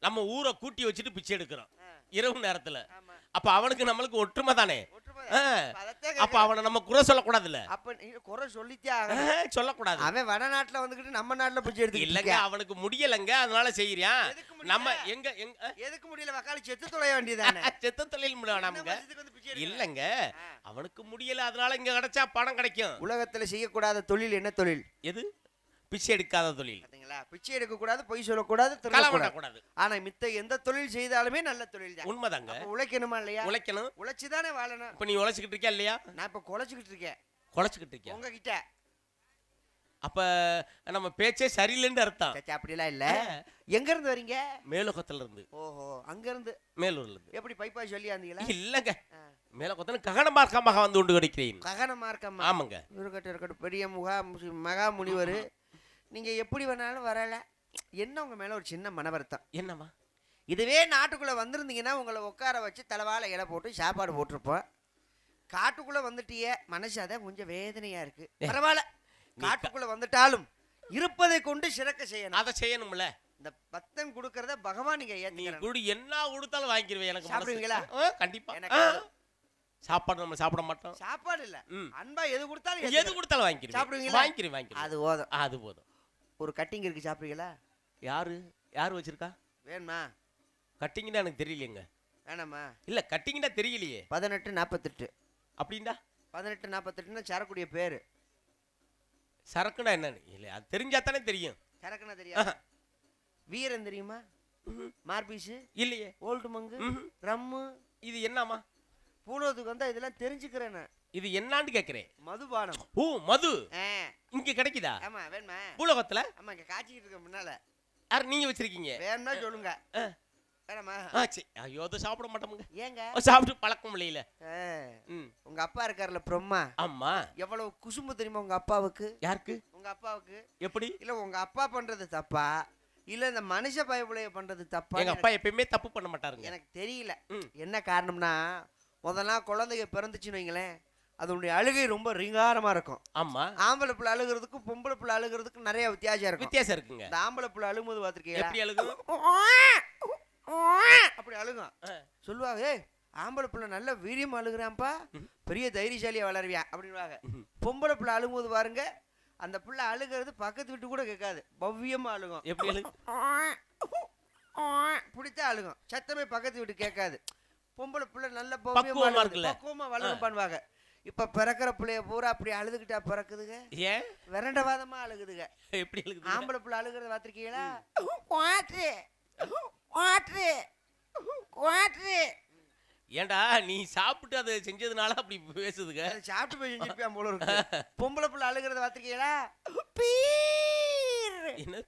நம்ம ஊரை கூட்டி வச்சுட்டு பிச்சை எடுக்கிறோம் இரவு நேரத்துல. அப்ப அவனுக்கு நம்மளுக்கு ஒற்றுமை தானே. அப்ப அவனை நம்ம குறை சொல்லக்கூடாதுல்ல. அப்ப குறை சொல்லித்தே சொல்லக்கூடாது. அவன் வடநாட்டுல வந்துகிட்டு நம்ம நாட்டுல பிச்சை எடுத்து இல்லங்க, அவனுக்கு முடியலங்க, அதனால செய்யறான். நம்ம எங்க எதுக்கு முடியல? வக்காலி செத்து தொலைய வேண்டியதானே. செத்த தொழில் முடியல இல்லங்க, அவனுக்கு முடியல, அதனால இங்க கிடைச்சா பணம் கிடைக்கும். உலகத்துல செய்யக்கூடாத தொழில் என்ன தொழில்? எது? பிச்சை எடுக்காத தொழில். பாத்தீங்களா? பிச்சை எடுக்க கூடாது, பொய் சொல்லக்கூடாது, களவு திருடக்கூடாது. பண்ணக்கூடாது. ஆனா மித்த எந்த தொழில் செய்தாலுமே நல்ல தொழில் தான். உண்மைதாங்க. அப்ப உழைக்கணுமா இல்லையா? உழைக்கணும். உழைச்சுதானே வாழணும். இப்ப நீ உழைச்சிக்கிட்டு இருக்கியா இல்லையா? நான் இப்ப குலைச்சுக்கிட்டு இருக்கேன் குழைச்சிக்கிட்டு இருக்கியா? உங்ககிட்ட. அப்ப நம்ம பேச்சே சரியில்லைன்னு அர்த்தம். சச்சா, அப்படிலாம் இல்ல. எங்க இருந்து வரீங்க? மேலோகத்துல இருந்து. ஓஹோ, அங்க இருந்து. மேலூர்ல இருந்து. எப்படி பைப்பா சொல்லி வந்தீங்களா? இல்லங்க, மேலோகத்துல ககன மார்க்கமாக வந்து கொண்டு கிடைக்கிறேன். ககன மார்க்கம்மா? ஆமாங்க. இருக்கட்டும் பெரிய மகா முனிவர், நீங்க எப்படி வேணாலும் வரல. என்ன உங்க மேல ஒரு சின்ன மன வருத்தம். என்னம்மா? இதுவே நாட்டுக்குள்ள வந்திருந்தீங்கன்னா உங்களை உட்கார வச்சு தலைவாழை இலை போட்டு சாப்பாடு போட்டிருப்போம். காட்டுக்குள்ள வந்துட்டியே, மனசு அதான் கொஞ்சம் வேதனையா இருக்கு. பரவாயில்ல, காட்டுக்குள்ள வந்துட்டாலும் இருப்பதை கொண்டு சிறக்க செய்யணும். அதை செய்யணும்ல. இந்த பக்தன் கொடுக்கறத பகவான் நீங்க நீ ஏத்துக்கணும். குடி என்ன கொடுத்தாலும் வாங்கிடுவேன். எனக்கு சாப்பிடுவீங்களா? கண்டிப்பா. எனக்கு சாப்பாடு நம்ம சாப்பிட மாட்டோம். சாப்பாடு இல்ல, அன்பா எது கொடுத்தாலும் எது கொடுத்தாலும் வாங்கிடுவேன். சாப்பிடுவீங்களா? வாங்கிடுவேன். அது போதும். அது போதும். ஒரு கட்டிங் இருக்கு, சாப்பிடுவீங்களா? யாரு வச்சிருக்கா? வேணுமா? கட்டிங்னா எனக்கு தெரியலையேங்க. வேணாமா? இல்ல, கட்டிங்னா தெரியலையே. 1848. அப்படின்னா 1848 சரக்குடைய பேரு. சரக்குனா என்னன்னு இல்ல, அது தெரிஞ்சா தானே தெரியும். சரக்குனா தெரியாது. வீரன் தெரியுமா? மார்பீஸு இல்லையே. ஓல்டு மங்கு, ரம்மு. இது என்னமா? பூலோத்துக்கு வந்தா இதெல்லாம் தெரிஞ்சுக்கிறேன். இது என்னான்னு கேக்குறேன். மதுபானம். ஓ, மது இங்க கிடைக்குதா? ஆமா, வேணுமா? பூலோகத்துல? ஆமா, இங்க காய்ச்சிக்கிட்டு இருக்க முன்னால. யார் நீங்க வச்சிருக்கீங்க? வேணும்னா சொல்லுங்க. வேணாமா? சரி. ஐயோ, அதை சாப்பிட மாட்டோமுங்க. ஏங்க? சாப்பிட்டு பழக்கம் இல்லையில. உங்க அப்பா இருக்காருல பிரம்மா, ஆமா. எவ்வளவு குசும்பு தெரியுமா உங்க அப்பாவுக்கு? யாருக்கு? உங்க அப்பாவுக்கு. எப்படி? இல்ல உங்க அப்பா பண்றது தப்பா இல்ல இந்த மனுஷ பயபுலைய பண்றது தப்பா? எங்க அப்பா எப்பயுமே தப்பு பண்ண மாட்டாருங்க. எனக்கு தெரியல. என்ன காரணம்னா, முதல்ல குழந்தைங்க பிறந்துச்சுன்னு வைங்களேன், அதனுடைய அழுகை ரொம்ப ரிங்காரமா இருக்கும். ஆமா. ஆம்பளை பிள்ளை அழுகிறதுக்கும் பொம்பளை பிள்ளை அழுகிறதுக்கும் நிறைய வித்தியாசம் இருக்கும். வித்தியாசம் இருக்குங்க. இந்த ஆம்பளை பிள்ளை அழுகும்போது பாத்திருக்கீங்களா? எப்படி அழுகும்? அப்படி அழுகும். சொல்லுவாங்க, ஏய் ஆம்பளை பிள்ளை நல்ல வீரியமா அழுகுறான்ப்பா, பெரிய தைரியசாலியா வளருவியா அப்படின்வாங்க. பொம்பளை பிள்ளை அழுகும்போது பாருங்க, அந்த பிள்ளை அழுகிறது பக்கத்து வீட்டு கூட கேட்காது, பவ்யமா அழுகும். எப்படி அழுகும்? பிடித்தா அழுகும், சத்தமே பக்கத்து வீட்டு கேட்காது. பொம்பளை பிள்ளை நல்ல பக்குவமா இருக்குல்ல, பக்குவமா வளரும் பண்ணுவாங்க. இப்ப பிறக்கிற பிள்ளைய பூரா அப்படி அழுதுகிட்டா பிறக்குதுங்க. ஏன்? விரண்டவாதமா அழுகுதுங்க. எப்படி அழுகுது? ஆம்பளை பிள்ளை அழுகிறத பாத்திருக்கீங்களா? ஏண்டா நீ சாப்பிட்டு அதை செஞ்சதுனால அப்படி பேசுதுங்க. சாப்பிட்டு போய் செஞ்சிருப்பியான் போல இருக்கு. பொம்பளை பிள்ளை அழுகிறத பாத்திருக்கீங்களா? என்ன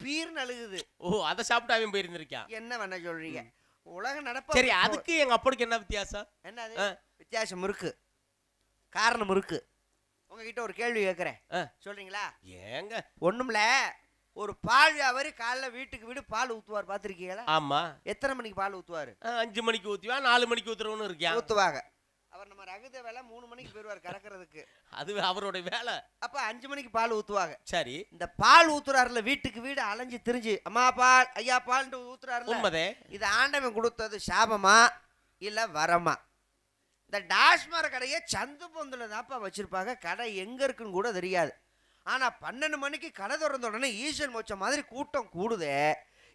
பீர்னு அழுகுது. ஓ, அதை சாப்பிட்டு அவன் போயிருந்திருக்கான். என்ன பண்ண சொல்றீங்க? உலக நடப்பா. சரி, அதுக்கு எங்க அப்பாவுக்கு என்ன வித்தியாசம்? என்ன வித்தியாசம் இருக்கு, காரணம் இருக்கு. உங்ககிட்ட ஒரு கேள்வி கேட்கிறேன், சொல்றீங்களா? ஏங்க? ஒண்ணுமில்ல, ஒரு பால் வியாபாரி காலைல வீட்டுக்கு வீடு பால் ஊத்துவார், பாத்திருக்கீங்களா? ஆமா. எத்தனை மணிக்கு பால் ஊத்துவாரு? 5 மணிக்கு ஊத்துவான், 4 மணிக்கு ஊத்துறவனு இருக்கியா? ஊத்துவாங்க. அவர் நம்ம ரகுத வேலை 3 மணிக்கு போயிருவார் கறக்கிறதுக்கு. அது அவரோட வேலை. அப்ப 5 மணிக்கு பால் ஊத்துவாங்க. சரி. இந்த பால் ஊத்துறாருல, வீட்டுக்கு வீடு அலைஞ்சு திரிஞ்சு அம்மா பால் ஐயா பால் ஊத்துறாருல, உண்மைதே. இது ஆண்டவன் கொடுத்தது சாபமா இல்ல வரமா? இந்த டாஸ்மாக் கடையை சந்து பொந்துல தாப்பா வச்சிருப்பாங்க, கடை எங்க இருக்குன்னு கூட தெரியாது. ஆனா 12 மணிக்கு கடை திறந்த உடனே ஈசன் மோச்ச மாதிரி கூட்டம் கூடுதே,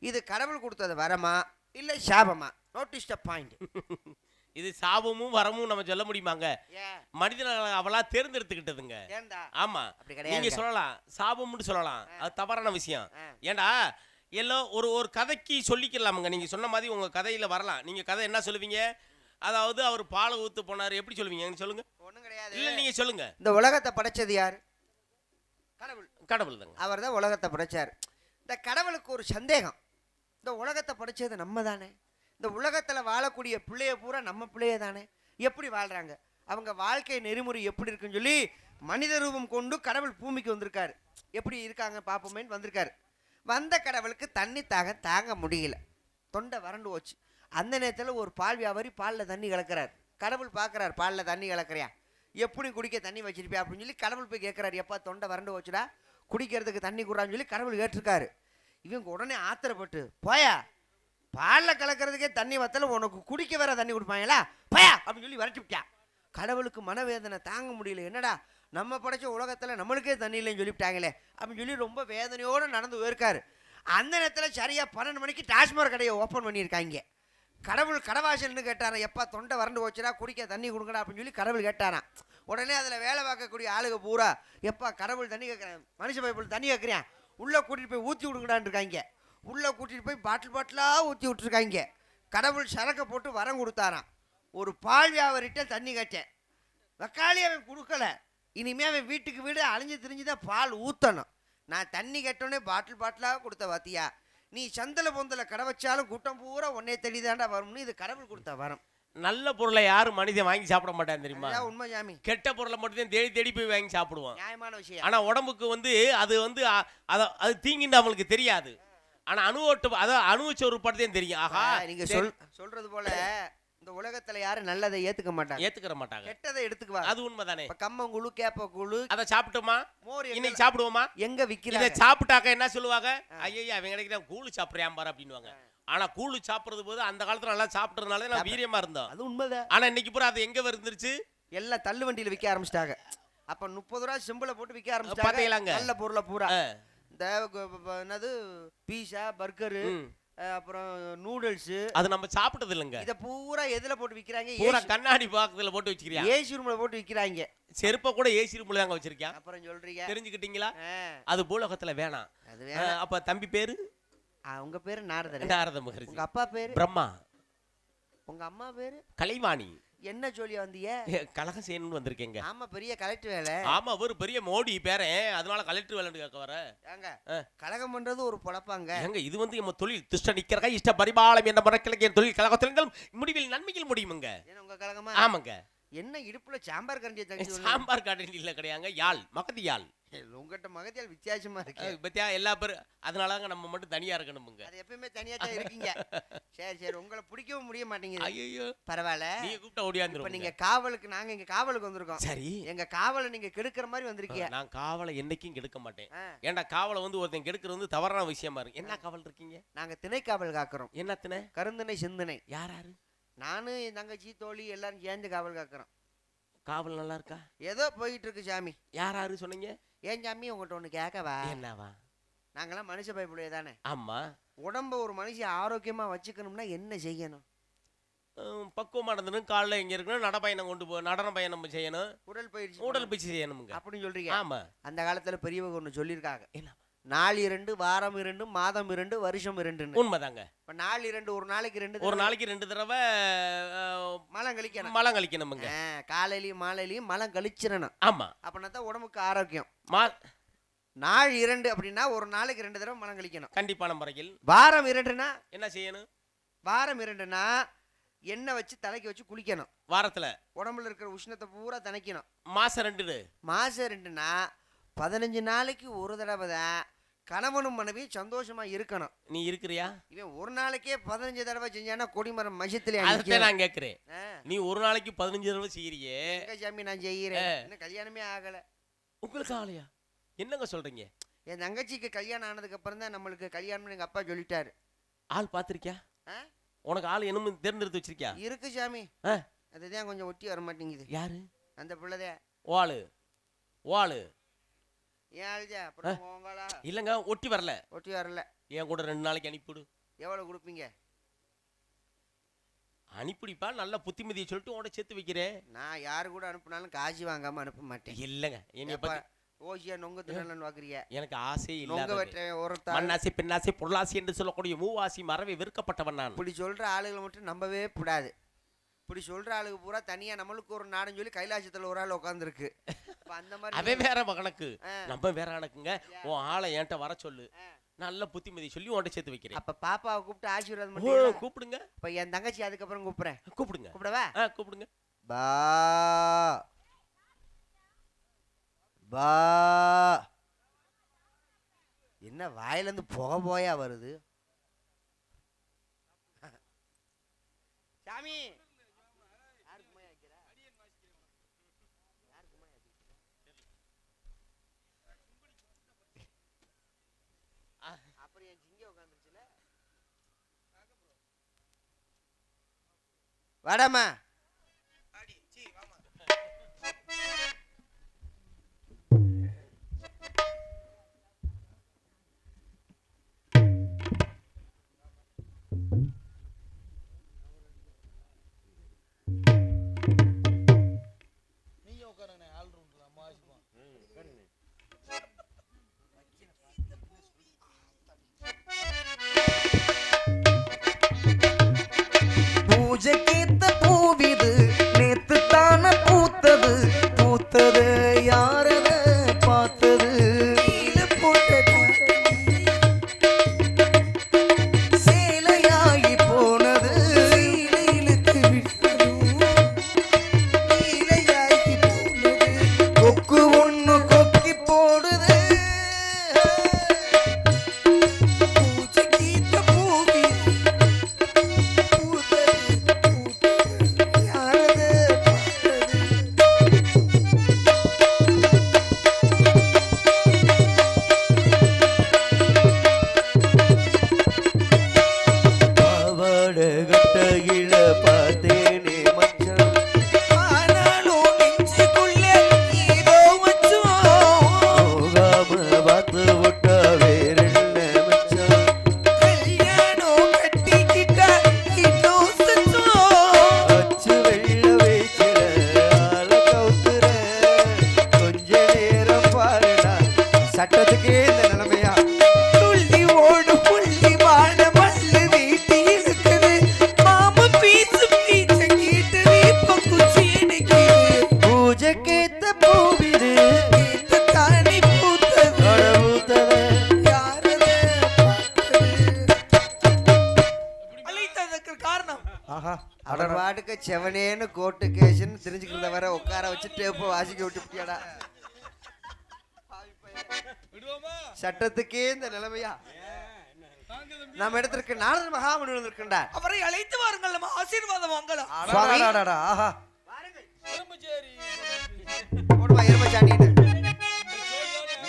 இது கடவுள் கொடுத்தது வரமா இல்ல சாபமா? Notice the point. இது சாபமும் வரமும் நம்ம சொல்ல முடியுமாங்க? மனிதனை அவளா தேர்ந்தெடுத்துக்கிட்டதுங்க. ஆமா, நீங்க சொல்லலாம் சாபம்னு சொல்லலாம், அது தவறான விஷயம். ஏண்டா எல்லாம் ஒரு கதைக்கு சொல்லிக்கலாமுங்க. நீங்க சொன்ன மாதிரி உங்க கதையில வரலாம். நீங்க கதை என்ன சொல்லுவீங்க? அதாவது அவர் பாலை ஊத்து போனாரு, எப்படி சொல்லுவீங்க? சொல்லுங்க. ஒண்ணும் கிடையாது. இல்ல நீங்க சொல்லுங்க. இந்த உலகத்தை படைச்சது யாரு? கடவுள். கடவுள் தாங்க. அவர் தான் உலகத்தை படைச்சார். இந்த கடவுளுக்கு ஒரு சந்தேகம், இந்த உலகத்தை படைச்சது நம்ம தானே, இந்த உலகத்துல வாழக்கூடிய பிள்ளைய பூரா நம்ம பிள்ளைய தானே, எப்படி வாழ்றாங்க, அவங்க வாழ்க்கை நெறிமுறை எப்படி இருக்குன்னு சொல்லி மனித ரூபம் கொண்டு கடவுள் பூமிக்கு வந்திருக்காரு. எப்படி இருக்காங்க பாப்போமேன்னு வந்திருக்காரு. வந்த கடவுளுக்கு தண்ணி தாங்க முடியல, தொண்டை வறண்டு போச்சு. அந்த நேரத்தில் ஒரு பால் வியாபாரி பாலில் தண்ணி கலக்கிறார். கடவுள் பார்க்குறார், பாலில் தண்ணி கலக்கிறியா, எப்படி குடிக்க தண்ணி வச்சிருப்பியா அப்படின்னு சொல்லி கடவுள் போய் கேட்குறாரு, எப்பா தொண்டை வறண்டு போச்சுடா, குடிக்கிறதுக்கு தண்ணி குடுறான்னு சொல்லி கடவுள் கேட்டிருக்காரு. இவங்க உடனே ஆத்திரப்பட்டு, போயா பாலில் கலக்கிறதுக்கே தண்ணி வத்தல, உனக்கு குடிக்க வேற தண்ணி கொடுப்பாங்களா, போயா அப்படின்னு சொல்லி விரட்டி விட்டான். கடவுளுக்கு மனவேதனை தாங்க முடியல, என்னடா நம்ம படைச்ச உலகத்தில் நம்மளுக்கே தண்ணி இல்லைன்னு சொல்லிவிட்டாங்களே அப்படின்னு சொல்லி ரொம்ப வேதனையோடு நடந்து போயிருக்காரு. அந்த நேரத்தில் சரியாக 12 மணிக்கு டாஸ்மாக் கடையை ஓப்பன் பண்ணியிருக்காங்க. கடவுள் கடவாசல்னு கேட்டாரான், எப்பா தொண்டை வறண்டு போச்சுடா, குடிக்க தண்ணி கொடுங்கடா அப்படின்னு சொல்லி கடவுள் கேட்டாரான். உடனே அதில் வேலை பார்க்கக்கூடிய ஆளுங்க பூரா எப்பா கடவுள் தண்ணி கேட்குறேன், மனுஷ பைப்பில் தண்ணி கேட்குறேன், உள்ளே கூட்டிகிட்டு போய் ஊற்றி விடுங்கடான்னு இருக்காங்க. உள்ளே கூட்டிகிட்டு போய் பாட்டிலாக ஊற்றி விட்டுருக்காங்க. கடவுள் சரக்கை போட்டு வரம் கொடுத்தாராம். ஒரு பால் வியாபாரிட்ட தண்ணி கேட்டேன், வக்காளி அவன் கொடுக்கல. இனிமேல் அவன் வீட்டுக்கு வீடு அழிஞ்சு திரிஞ்சு தான் பால் ஊற்றணும். நான் தண்ணி கேட்டோன்னே பாட்டிலாக கொடுத்த வாத்தியா, நீ சந்தல பொந்தல கடை வச்சாலும் கூட்டம் பூரா உன்னே தெளிதாண்டா வரும்னு இது கடவுள் கொடுத்த வரம். நல்ல பொருளை யாரும் மனிதன் வாங்கி சாப்பிட மாட்டான் தெரியுமா? உண்மை சாமி. கெட்ட பொருளை மட்டும் தேடி தேடி போய் வாங்கி சாப்பிடுவான். நியாயமான விஷயம். ஆனா உடம்புக்கு வந்து அது வந்து அது தீங்கின்னு அவங்களுக்கு தெரியாது. ஆனா அனுபவிச்ச ஒரு படத்தையும் தெரியும். ஆஹா, நீங்க சொல்றது போல இந்த உலகத்துல யாரும் நல்லதை ஏத்துக்கிற மாட்டாங்க, கெட்டதை எடுத்துக்குவாங்க. அது உண்மைதானே. கம்மங்குழு கேப்பக்கூழு அதை சாப்பிட்டோமா, மோர் இன்னைக்கு சாப்பிடுவோமா, எங்க விக்கிறாங்க. இதை சாப்பிட்டாக்க என்ன சொல்லுவாங்க, ஐயா அவங்க கிடைக்கிறேன் கூழு சாப்பிட்றியாம் பாரு அப்படின்வாங்க. ஆனா கூழு சாப்பிடுறது போது அந்த காலத்துல நல்லா சாப்பிட்றதுனால நான் வீரியமா இருந்தோம். அது உண்மைதான். ஆனா இன்னைக்கு பூரா அது எங்க வந்துருச்சு, எல்லாம் தள்ளு வண்டியில விற்க ஆரம்பிச்சிட்டாங்க. அப்ப 30 ரூபா சிம்பிள போட்டு விற்க ஆரம்பிச்சிட்டாங்க. நல்ல பொருளை பூரா இந்த என்னது பீஸா பர்கரு அப்புறம் நூடுல்ஸ், அது நம்ம சாப்பிட்டது இல்லைங்க. இத பூரா எதுல போட்டு விக்கிறாங்க, பூரா கண்ணாடி பாக்ஸ்ல போட்டு வச்சிருக்காங்க, ஏசி ரூம்ல போட்டு விக்கிறாங்க. செருப்ப கூட ஏசி ரூம்ல தாங்க வச்சிருக்காங்க. அப்புறம் சொல்றீங்க, தெரிஞ்சுக்கிட்டீங்களா? அது பூலோகத்துல வேணாம். அது வேணாம். அப்ப தம்பி பேரு, உங்க பேரு நாரத மகரிஷி, உங்க அப்பா பேரு பிரம்மா, உங்க அம்மா பேரு கலைவாணி. என்ன சொல்லி வந்தீங்க? கலகம் செய்யணும்னு வந்திருக்கீங்க. ஆமா, பெரிய கலெக்டர் வேலை. ஆமா, ஒரு பெரிய மோடி பேரன், அதனால கலெக்டர் வேலைன்னு கேட்க வர. ஏங்க கலகம் பண்றது ஒரு பொழப்பாங்க. ஏங்க இது வந்து நம்ம தொழில் துஷ்ட நிக்கிறக இஷ்ட பரிபாலம் என்ற மரக்கிழக்கு தொழில் கலகத்திலிருந்தால் முடிவில் நன்மையில் முடியுமுங்க. உங்க கலகமா? ஆமாங்க. என்ன இடுப்புல சாம்பார் கரண்டி தங்கி? சாம்பார் கரண்டி இல்ல கிடையாங்க, யாழ், மகதி யாழ். உங்ககிட்ட மகதியால் வித்தியாசமா இருக்கு பத்தியா, எல்லா பேரும். அதனாலங்க நம்ம மட்டும் தனியா இருக்கணுமுங்க. அது எப்பவுமே தனியா தான் இருக்கீங்க. சரி சரி, உங்களை பிடிக்கவும் முடிய மாட்டேங்குது. ஐயோ பரவாயில்ல, நீங்க கூப்பிட்ட ஓடியாந்துரும். இப்ப நீங்க காவலுக்கு, நாங்க இங்க காவலுக்கு வந்திருக்கோம். சரி, எங்க காவலை நீங்க கெடுக்கிற மாதிரி வந்திருக்கீங்க. நான் காவலை என்னைக்கும் கெடுக்க மாட்டேன். ஏன்டா காவலை வந்து ஒருத்தன் கெடுக்கிறது வந்து தவறான விஷயமா இருக்கு. என்ன காவல் இருக்கீங்க? நாங்க திணை காவல் காக்குறோம். என்ன திணை? கருந்திணை சிந்தனை. யாரு? நானு என் தங்கச்சி தோழி எல்லாரும் சேர்ந்து காவல் காக்குறோம். காவல் நல்லா இருக்கா? ஏதோ போயிட்டு இருக்கு சாமி. யாரு சொன்னீங்க? ஏன் சாமி உங்கள்கிட்ட ஒன்று கேட்கவா? என்னவா? நாங்களாம் மனுஷ பயப்புடைய தானே. ஆமா. உடம்ப ஒரு மனுஷன் ஆரோக்கியமா வச்சுக்கணும்னா என்ன செய்யணும்? பக்குவமா நடந்தணும், காலைல எங்க இருக்கணும், நடன பயணம் செய்யணும், உடல் பயிற்சி செய்யணும் அப்படின்னு சொல்றீங்க. ஆமா. அந்த காலத்துல பெரியவங்க ஒன்று சொல்லியிருக்காங்க, என்ன? நாள் 2, வாரம் 2, மாதம் 2, வருஷம் 2. உண்மைதாங்க. இப்ப நாள் 2, ஒரு நாளைக்கு 2 தடவை மலம் கழிக்கணுமுங்க. காலையிலயும் மாலையிலயும் மலம் கழிச்சிடணும். ஆமா. அப்படின்னா தான் உடம்புக்கு ஆரோக்கியம். நாள் 2 அப்படின்னா ஒரு நாளைக்கு 2 தடவை மலம் கழிக்கணும் கண்டிப்பான முறையில். வாரம் 2னா என்ன செய்யணும்? வாரம் 2னா எண்ணெய் வச்சு தலைக்கு வச்சு குளிக்கணும். வாரத்துல உடம்புல இருக்கிற உஷ்ணத்தை பூரா தணிக்கணும். மாசம் 2னா 15 நாளைக்கு ஒரு தடவை தான் கணவனும் மனைவியும் சந்தோஷமா இருக்கணும். நீ இருக்கிறியா? இவன் ஒரு நாளைக்கே 15 தடவை செஞ்சானா கொடிமரம் மசத்திலே. நான் கேட்கிறேன், நீ ஒரு நாளைக்கு 15 தடவை செய்யறியே. சாமி நான் செய்யறேன், இன்னும் கல்யாணமே ஆகல. உங்களுக்கு ஆகலையா? என்னங்க சொல்றீங்க? என் தங்கச்சிக்கு கல்யாணம் ஆனதுக்கு அப்புறம் தான் நம்மளுக்கு கல்யாணம் எங்க அப்பா சொல்லிட்டாரு. ஆள் பாத்திருக்கியா? உனக்கு ஆள் என்னமோ தேர்ந்தெடுத்து வச்சிருக்கியா? இருக்கு சாமி, அதுதான் கொஞ்சம் ஒட்டி வர மாட்டேங்குது. யாரு? அந்த பிள்ளைதே. வாளு இல்லங்க, ஒட்டி வரல. என் கூட 2 நாளைக்கு அனுப்பிவிடு. எவ்வளவு கொடுப்பீங்க? அனுப்பிடிப்பா, நல்ல புத்திமதியை சொல்லிட்டு உட சேர்த்து வைக்கிறேன். நான் யாரு கூட அனுப்பினாலும் காசு வாங்காம அனுப்ப மாட்டேன். இல்லங்க, என்னைய பத்தி ஓசியா நொங்கு தினலன்னு வாக்குறிய. எனக்கு ஆசை இல்ல. மண்ணாசி பெண்ணாசி பொருளாசி என்று சொல்லக்கூடிய மூவாசி மறவை வெறுக்கப்பட்டவன் நான். இப்படி சொல்ற ஆளுகளை மட்டும் நம்பவே கூடாது. இப்படி சொல்ற ஆளுக்கு பூரா தனியா நம்மளுக்கு ஒரு நாடுன்னு சொல்லி கைலாசத்துல ஒரு ஆள் உட்காந்துருக்கு. அந்த மாதிரி அவன் வேற கணக்கு, நம்ம வேற கணக்குங்க. உன் ஆளை என்கிட்ட வர சொல்லு, நல்ல புத்திமதி சொல்லி உன்கிட்ட சேர்த்து வைக்கிறேன். அப்ப பாப்பாவை கூப்பிட்டு ஆசீர்வாதம் பண்ணி கூப்பிடுங்க. இப்ப என் தங்கச்சி அதுக்கப்புறம் கூப்பிடுறேன். கூப்பிடுங்க. கூப்பிடவா? கூப்பிடுங்க. பா என்ன வாயில இருந்து புகை போயா வருது சாமி? அப்புறம் என் சிங்க உட்காந்துருச்சுல. வாடாமா. நீங்க உட்காருங்க. கோர்ட்டு கேஷன் தெரிஞ்சுக்கிறத வர உட்கார வச்சு டேப்பை வாசிக்க விட்டுட்டியாடா. சட்டத்துக்கே இந்த நிலைமையா? நம்ம இடத்திற்கு நாரத மகாமுனி வந்திருக்கா. அவரை அழைத்து வாருங்கள், நம்ம ஆசீர்வாதம் வாங்கலாம்.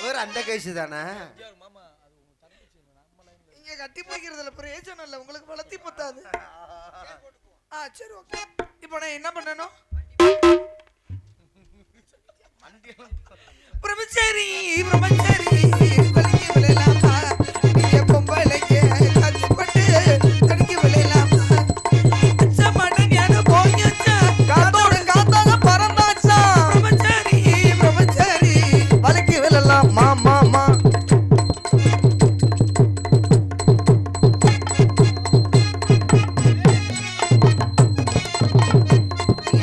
இவர் அந்த கேஸ் தானே. இங்க கட்டி பிடிக்கிறதுல பிரயோஜனம் இல்ல, உங்களுக்கு வளர்த்தி பத்தாது. சரி ஓகே. இப்போ நான் என்ன பண்ணணும்? பிரம்மச்சாரி பிரம்மச்சாரி வலிக்கு விளையலாமா? நீங்க பொம்பளைக்கு கத்துப்பட்டு தடுக்கி விளையலாமா? அச்சமாட்ட ஞான போயாச்சா, காத்தோட காத்தாக பறந்தாச்சா. பிரம்மச்சாரி பிரம்மச்சாரி வலிக்கு விளையலாம் மாமா.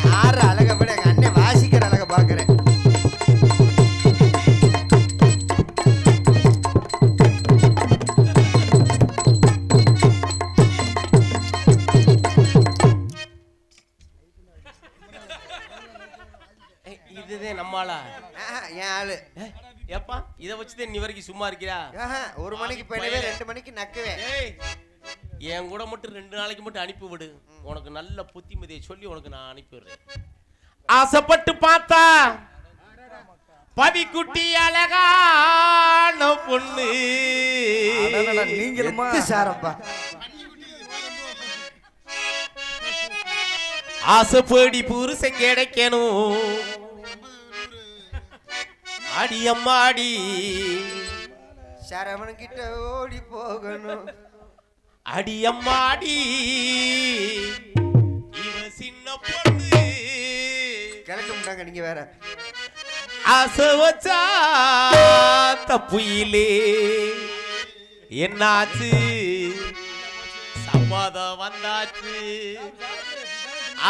யாரு அழக விட எங்க அண்ணன் வாசிக்கிற அழக பாக்குறேன். இதுதான் நம்மளா என் ஆளு. ஏப்பா இதை வச்சுதான் நீ வரைக்கும் சும்மா இருக்கிறா? 1 மணிக்கு போயிடுவே, 2 மணிக்கு நக்குவேன். என் கூட மட்டும் 2 நாளைக்கு மட்டும் அனுப்பி விடு. உனக்கு நல்ல புத்திமதியை சொல்லி உனக்கு நான் அனுப்பி விடுறேன். ஆசைப்பட்டு பார்த்தா பவிக்குட்டி அழகான பொண்ணு. நீங்களுமா சாரப்பா? ஆசைப்படி புருஷன் கிடைக்கணும். அடி அம்மாடி சரவணன் கிட்ட ஓடி போகணும். அடி அம்மாடி இவ சின்ன பொண்ணு. கிளட்ட முட்டாங்க நீங்க வேற. ஆசை வச்சா தப்புயிலே என்னாச்சு? சம்மதம் வந்தாச்சு.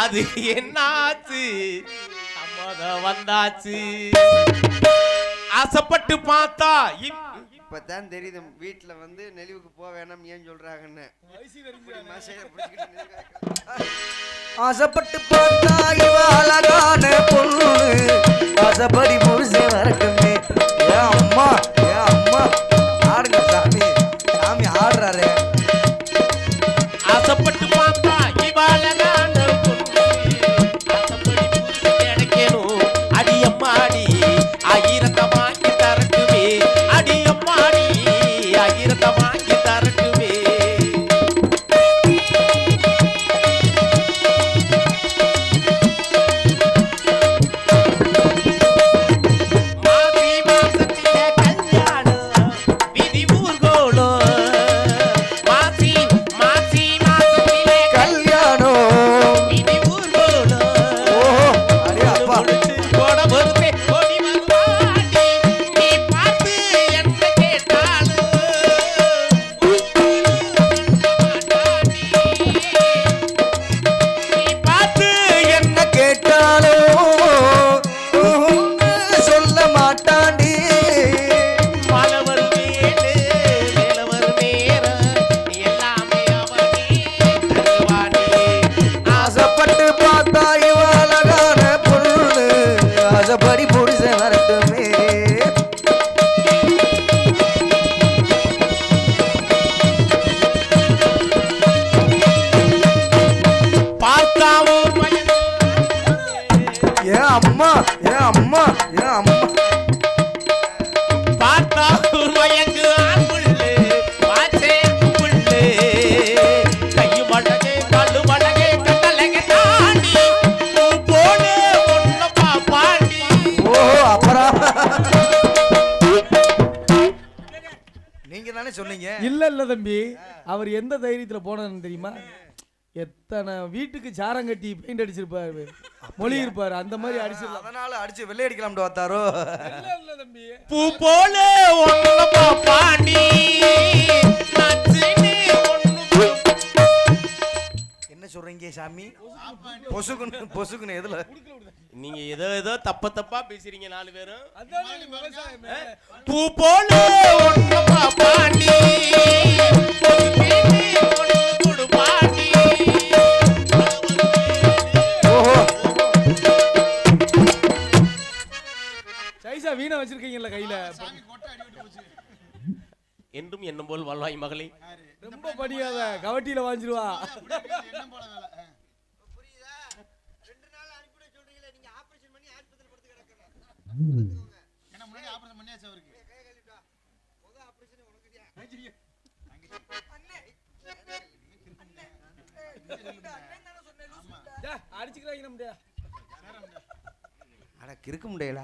அது என்னாச்சு? சம்மதம் வந்தாச்சு. ஆசைப்பட்டு பார்த்தா இப்பதான் தெரியுது வீட்டுல வந்து நெளிவுக்கு போக வேணாம் ஏன் சொல்றாங்கன்னு. ஆசைப்பட்டு பார்த்தா இவ அழகான பொண்ணு. ஆசைப்படி புருஷன் வரட்டுமே. ஏன் அம்மா ஆடுங்க சாமி. சாமி ஆடுறாரு. ஆசைப்பட்டு பார்த்தா இவ அழகான பொண்ணு. ஆசைப்படி புருஷன் கிடைக்கணும். அடி அம்மாடி ஆயிரத்தை வாங்கி தரட்டுமே. அடி அம்மாடி ஆயிரத்தை வாங்கி தரட்டுமே. மாசி மாசத்திலே கல்யாணம் விதி ஊர்கோலம். மாசி மாசத்திலே கல்யாணம் விதி ஊர்கோலம். அடே அப்பா. போட பொறுத்தே ஓடி வருவாண்டி. நீ பார்த்து என்ன கேட்டாலும் நீ பார்த்து என்ன கேட்டாலும் சொல்ல மாட்டாண்டி. மலவர் மேலவர் நேரம் எல்லாமே அவனே தருவானே. ஆசைப்பட்டு பார்த்தா இவ அழகான பொண்ணு. ஆசைப்படி புருஷன் வரட்டுமே. பார்த்தாவும் பயந்து ஏன் அம்மா பார்த்தா ஒரு மயங்கு ஆண்புள்ளு வாச்சே புள்ளு. கையு மடகே கல்லு மடகே கட்டலகை தாண்டி பூ போல ஒன்ன பாப்பாண்டி. அப்புறம் நீங்க தானே சொன்னீங்க. இல்ல தம்பி, அவர் எந்த தைரியத்துல போனான்னு தெரியுமா? எத்தனை வீட்டுக்கு சாரம் கட்டி பெயிண்ட் அடிச்சிருப்பாரு, மொழி இருப்பாரு, அந்த மாதிரி அடிச்சிடலாம். அதனால அடிச்சு வெள்ளை அடிக்கலாம்னு பார்த்தாரோ? இல்ல தம்பி, பூ போல ஒன்ன பாப்பாண்டி. நச்சினி ஒன்னு என்ன சொல்றீங்க சாமி? பொசுக்குன்னு எதுல? நீங்க ஏதோ தப்பா பேசுறீங்க 4 பேரும். அதான் விவசாயமே. பூ போல ஒன்ன பாப்பாண்டி. பொசுக்கினி ஒன்னு கொடுப்பாண்டி. ஓஹோ வீணை வச்சிருக்கீங்கல்ல கையில என்றும் என்னும் போல் வாழ்வாய் மகளே. ரொம்ப படியாத கவட்டியில வாங்கிடுவா. அடிச்சுக்கிறாங்க முடியா அட கிறுக்க முடியல.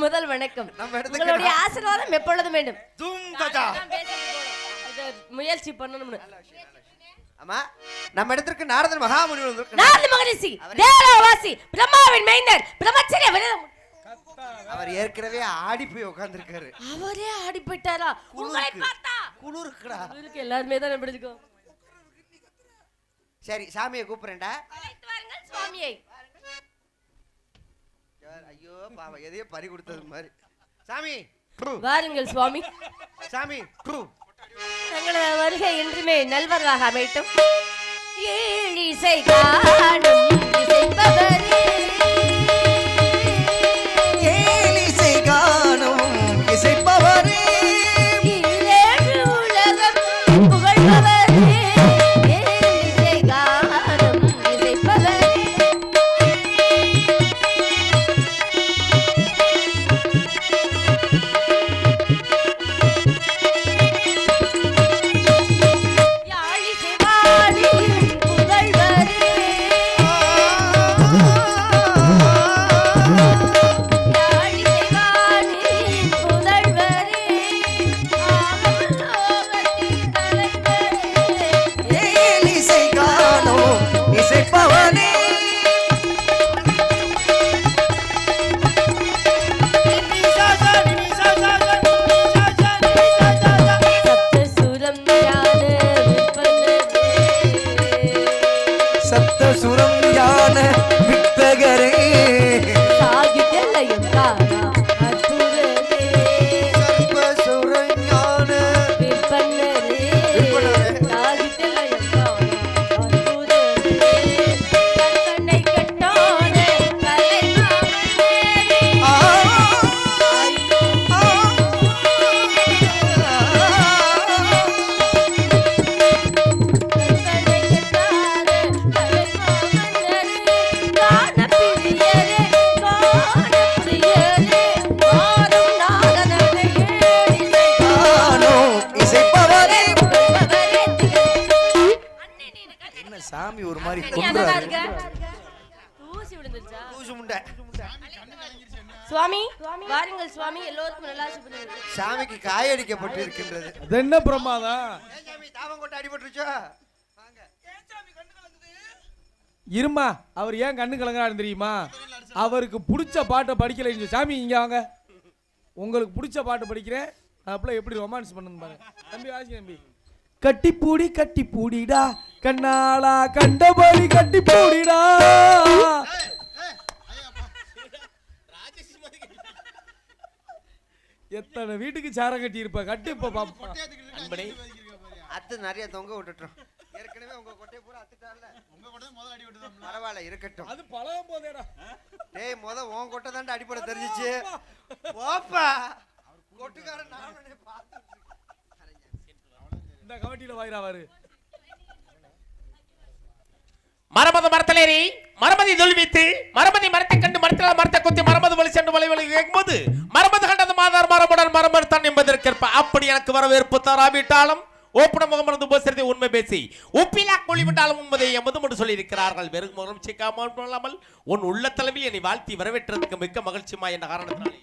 முதல் வணக்கம். உங்களுடைய ஆசீர்வாதம் எப்பொழுதும் வேண்டும். முயற்சி பண்ணணும். ஆமா, நம்ம இடத்திற்கு நாரதன் மகாமுனி வந்திருக்கார். நாரத மகரிஷி தேவலோகவாசி பிரம்மாவின் மைந்தர் பிரம்மச்சரிய விரதம். அவர் ஏற்கனவே ஆடி போய் உட்கார்ந்திருக்காரு. அவரே ஆடி போயிட்டாரா? உங்களை பார்த்தா குளிருக்குடா. குளிருக்கு எல்லாரும் தான் பிடிக்கும். சரி, சாமியை கூப்பிடுறேன்டா. அழைத்து வாருங்கள் சுவாமியை. ஐயோ பாவம், எதையோ பறி கொடுத்தது மாதிரி. சாமி வாருங்கள் சுவாமி. சாமி தங்களது வருகை என்றுமே நல்வராக அமையட்டும். ஏழிசை காணும் இசைப்பவரே, ஏழிசை காணும் இசைப்பவரே, ஈரேழு உலகம் புகழ்பவரே, ஏழிசை காணும் இசைப்பவரே. சாமி ஒரு மாதிரி நீ அழகா கொன்றாரு. இருக்க. தூசி விழுந்துருச்சா? தூசு முண்டை. சுவாமி வாருங்கள் சுவாமி, எல்லோருக்கும் நல்லா பண்ணுங்க. சாமிக்கு காயடிக்கப்பட்டு இருக்கின்றது. அது என்ன பிரமாதம்? சாமி தாவம் கொண்டு அடிபட்டுருச்சோ? இருமா, அவர் ஏன் கண்ணு கலங்குறாரு தெரியுமா? அவருக்கு பிடிச்ச பாட்டை படிக்கல. சாமி இங்க வாங்க, உங்களுக்கு பிடிச்ச பாட்டு படிக்கிறேன். அப்பல எப்படி ரொமான்ஸ் பண்ணுங்க பாருங்க. தம்பி வாசி தம்பி. கட்டிப்பூடி கட்டிப்பூடிடா கண்ணாளா கண்டபடி கட்டிப்பூடிடா. எத்தனை வீட்டுக்கு சாரம் கட்டி இருப்ப, கட்டி இப்ப பாப்பா. அத்து நிறைய தொங்க விட்டுட்டோம். ஏற்கனவே உங்க கொட்டையை பூரா அத்துட்டால. உங்க கொட்டை முதல்ல அடி விட்டுதான். பரவாயில்ல இருக்கட்டும். அது பழகும் போதேடா. டேய் உன் கொட்டை தான்டா அடிப்பட தெரிஞ்சிச்சு. ஓப்பா. கொட்டுக்காரன் நானே பார்த்து. இந்த கமிட்டில வாயிராவாரு. மரமது மரத்தலேறி மரமதி தொல்வித்து மரமதி மரத்தை கண்டு மரத்தில் மரத்தை கொத்தி மரமது வழி சென்று வழி வழி கேட்கும்போது மரமது கண்டது மாதார் மரமுடன் மரமறுத்தான் என்பதற்கேற்ப அப்படி எனக்கு வரவேற்பு தராவிட்டாலும் ஓப்பன முகமது உபசரித்தை உண்மை பேசி உப்பிலா கொழிவிட்டாலும் உண்மதை எமது சொல்லியிருக்கிறார்கள். வெறும் முகம் சிக்காமல் உன் உள்ள தலைவில் என்னை வாழ்த்தி வரவேற்றதுக்கு மிக்க மகிழ்ச்சிமா என்ற காரணத்தினாலே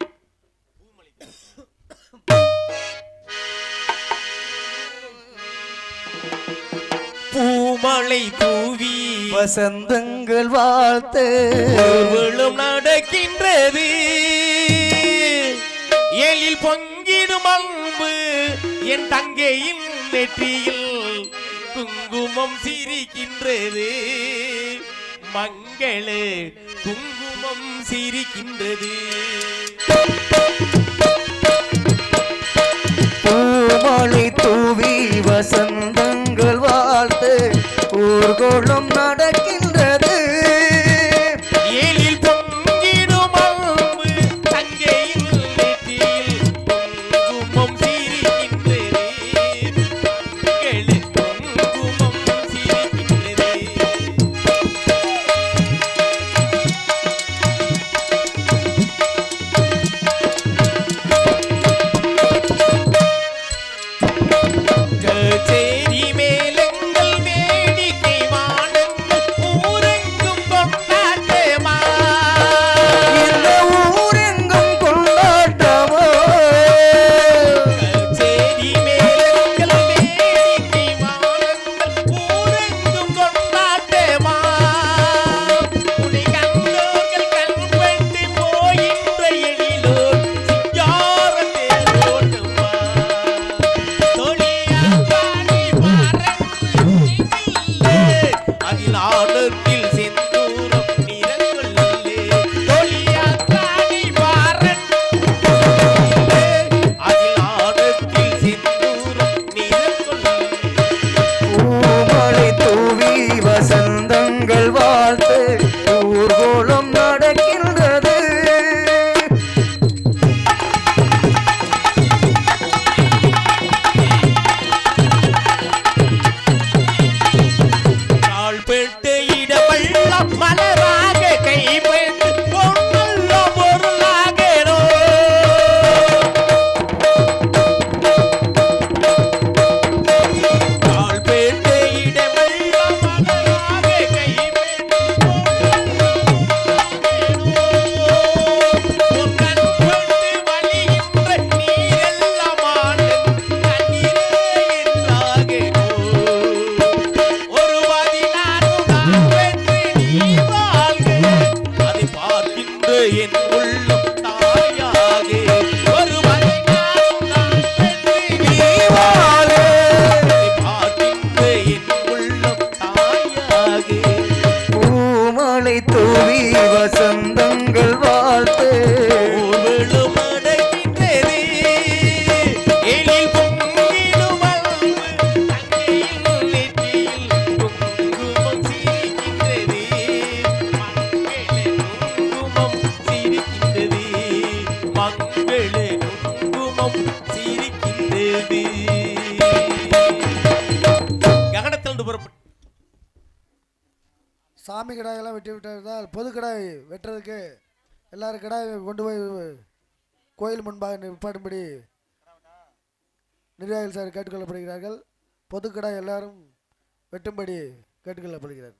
பூமலை தூவி வசந்தங்கள் வாழ்த்து விழும் நடக்கின்றது. எழில் பொங்கிடும் அன்பு என் தங்கையின் நெற்றியில் குங்குமம் சிரிக்கின்றது. மங்கள குங்குமம் சிரிக்கின்றது. பூமலை தூவி வசந்தங்கள் வாழ்த்து ஊர்கோளம் நடக்கின்றது. எழில் பொங்கிடும் அன்பு தங்கையின் நெற்றியில் குங்குமம் சிரிக்கின்றது. மங்கள குங்குமம் சிரிக்கின்றது. கச்சேரி மேளங்கள் வேடிக்கை வானங்கள் ஊரெங்கும் கொண்டாட்டமா. இந்த ஊரெங்கும் கொண்டாட்டமோ. கச்சேரி மேளங்கள் வேடிக்கை வானங்கள் ஊரெங்கும் கொண்டாட்டமா. உன்னை கண்டோர்கள் கண்பட்டு போகின்ற எழிலோர் சிங்காரத்தே ஓட்டுமா. அதில் ஆழத்தில் செந்தூரம் நிறங்கொள்ளே. தொழியாத்தாடி பாரன் அதில் ஆழத்தில் செந்தூரம் நிறங்கொள்ளே. பூமலை தூவி வசந்தங்கள் வாழ்த்து ஊர்கோளம் நடக்கின்றது. கால்பட்டு இடமெல்லாம் மலராக கைப்பட்டு பொன்னல்ல பொருளாகனோ. கால்பட்டு இடமெல்லாம் மலராக கைப்பட்டு பொன்னல் கொண்டு வழிகின்ற நீரெல்லாம் ஆண்டு கண்ணீரே என்றாகனோ. ஒரு பதினாறும் நான் வென்று நீ வாழ்க அதை பார்க்கின்ற என் உள்ளம் தாயாக. ஒரு பதினாறும் நான் வென்று நீ வாழ்க அதை பார்க்கின்ற என் உள்ளம் தாயாக. பூமலை தூவி வசந்தங்கள் வாழ்த்து ஊர்வலம் நடக்கின்றது. எழில் பொங்கிடும் அன்பு தங்கையின் நெற்றியில் குங்குமம் சிரிக்கின்றது. மங்கள குங்குமம் சிரிக்கின்றது. ககனத்திலிருந்து புறப்பட்டு சாமி கடாயெல்லாம் வெட்டி விட்டதால் பொது கடாய் வெட்டுறதுக்கு எல்லாரும் கடாய் கொண்டு போய் கோயில் முன்பாக நிற்பாடும்படி நிர்வாகிகள் சார் கேட்டுக்கொள்ளப்படுகிறார்கள். பொது கடாய் எல்லாரும் வெட்டும்படி கேட்டுக்கொள்ளப்படுகிறார்.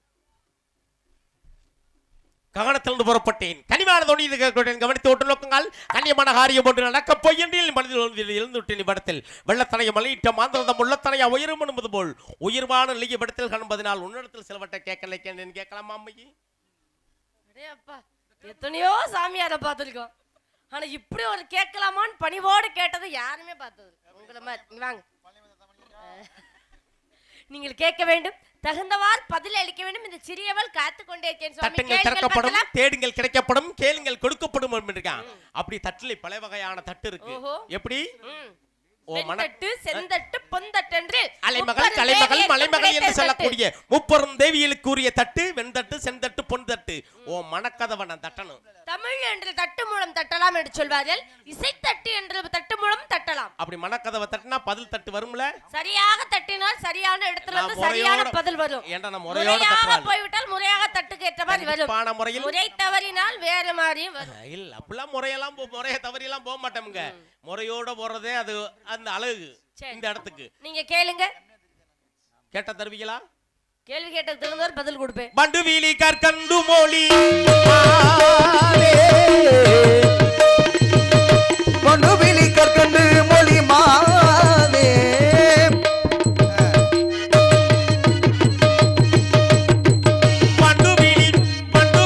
கவனத்திலிருந்து புறப்பட்டேன். கனிவான தோணி இது கேட்கிறேன். கவனித்து ஒட்டு நோக்குங்கள். கண்ணியமான காரியம் ஒன்று நடக்க போய் என்று மனதில் எழுந்துவிட்டேன். படத்தில் வெள்ளத்தனைய மலையிட்ட மாந்திரதம் உள்ளத்தனையா உயரும் என்பது போல் உயர்வான நிலைய படத்தில் காண்பதனால் உன்னிடத்தில் சிலவற்றை கேட்கலைக்கேன் கேட்கலாமா அம்மையே? அப்பா எத்தனையோ சாமியாரை பார்த்துருக்கோம். ஆனா இப்படி ஒரு கேட்கலாமான்னு பணிவோடு கேட்டது யாருமே பார்த்தது உங்களை மாதிரி. வாங்க, நீங்கள் கேட்க வேண்டும், தகுந்தவாறு பதில் அளிக்க வேண்டும். இந்த சிறியவள் காத்து கொண்டே இருக்கேன். தட்டுங்கள் திறக்கப்படும், தேடுங்கள் கிடைக்கப்படும், கேளுங்கள் கொடுக்கப்படும் இருக்கான். அப்படி தட்டிலே பல வகையான தட்டு இருக்கு. எப்படி? தட்டு, செந்தட்டு, பொந்தட்டு என்று அலைமகள், கலைமகள், மலைமகள் என்று சொல்லக்கூடிய முப்பெரும் தேவியலுக்குரிய தட்டு வெண்தட்டு, செந்தட்டு, பொன்தட்டு. ஓ மனக்கதவன தட்டணும். தமிழ் என்று தட்டு மூலம் தட்டலாம் என்று சொல்வார்கள். இசைத்தட்டு என்று தட்டு மூலம் தட்டலாம். அப்படி மனக்கதவை தட்டினா பதில் தட்டு வரும்ல? சரியாக தட்டினால் சரியான இடத்துல இருந்து சரியான பதில் வரும். முறையாக போய்விட்டால் முறையாக தட்டுக்கு ஏற்ற மாதிரி வரும். முறை தவறினால் வேற மாதிரியும் வரும். இல்ல அப்படிலாம் முறைய தவறியெல்லாம் போக மாட்டோம்ங்க. முறையோட போறதே அது அந்த அழகு. இந்த இடத்துக்கு நீங்க கேளுங்க. கேட்ட தருவீங்களா? கேள்வி கேட்டதுக்கு தகுந்தவாறு பதில் கொடுப்பேன். பண்டு வீலி கற்கண்டு மொழி மனுவிலி கற்கண்டு மொழி மாவே பண்டு வீலி வந்து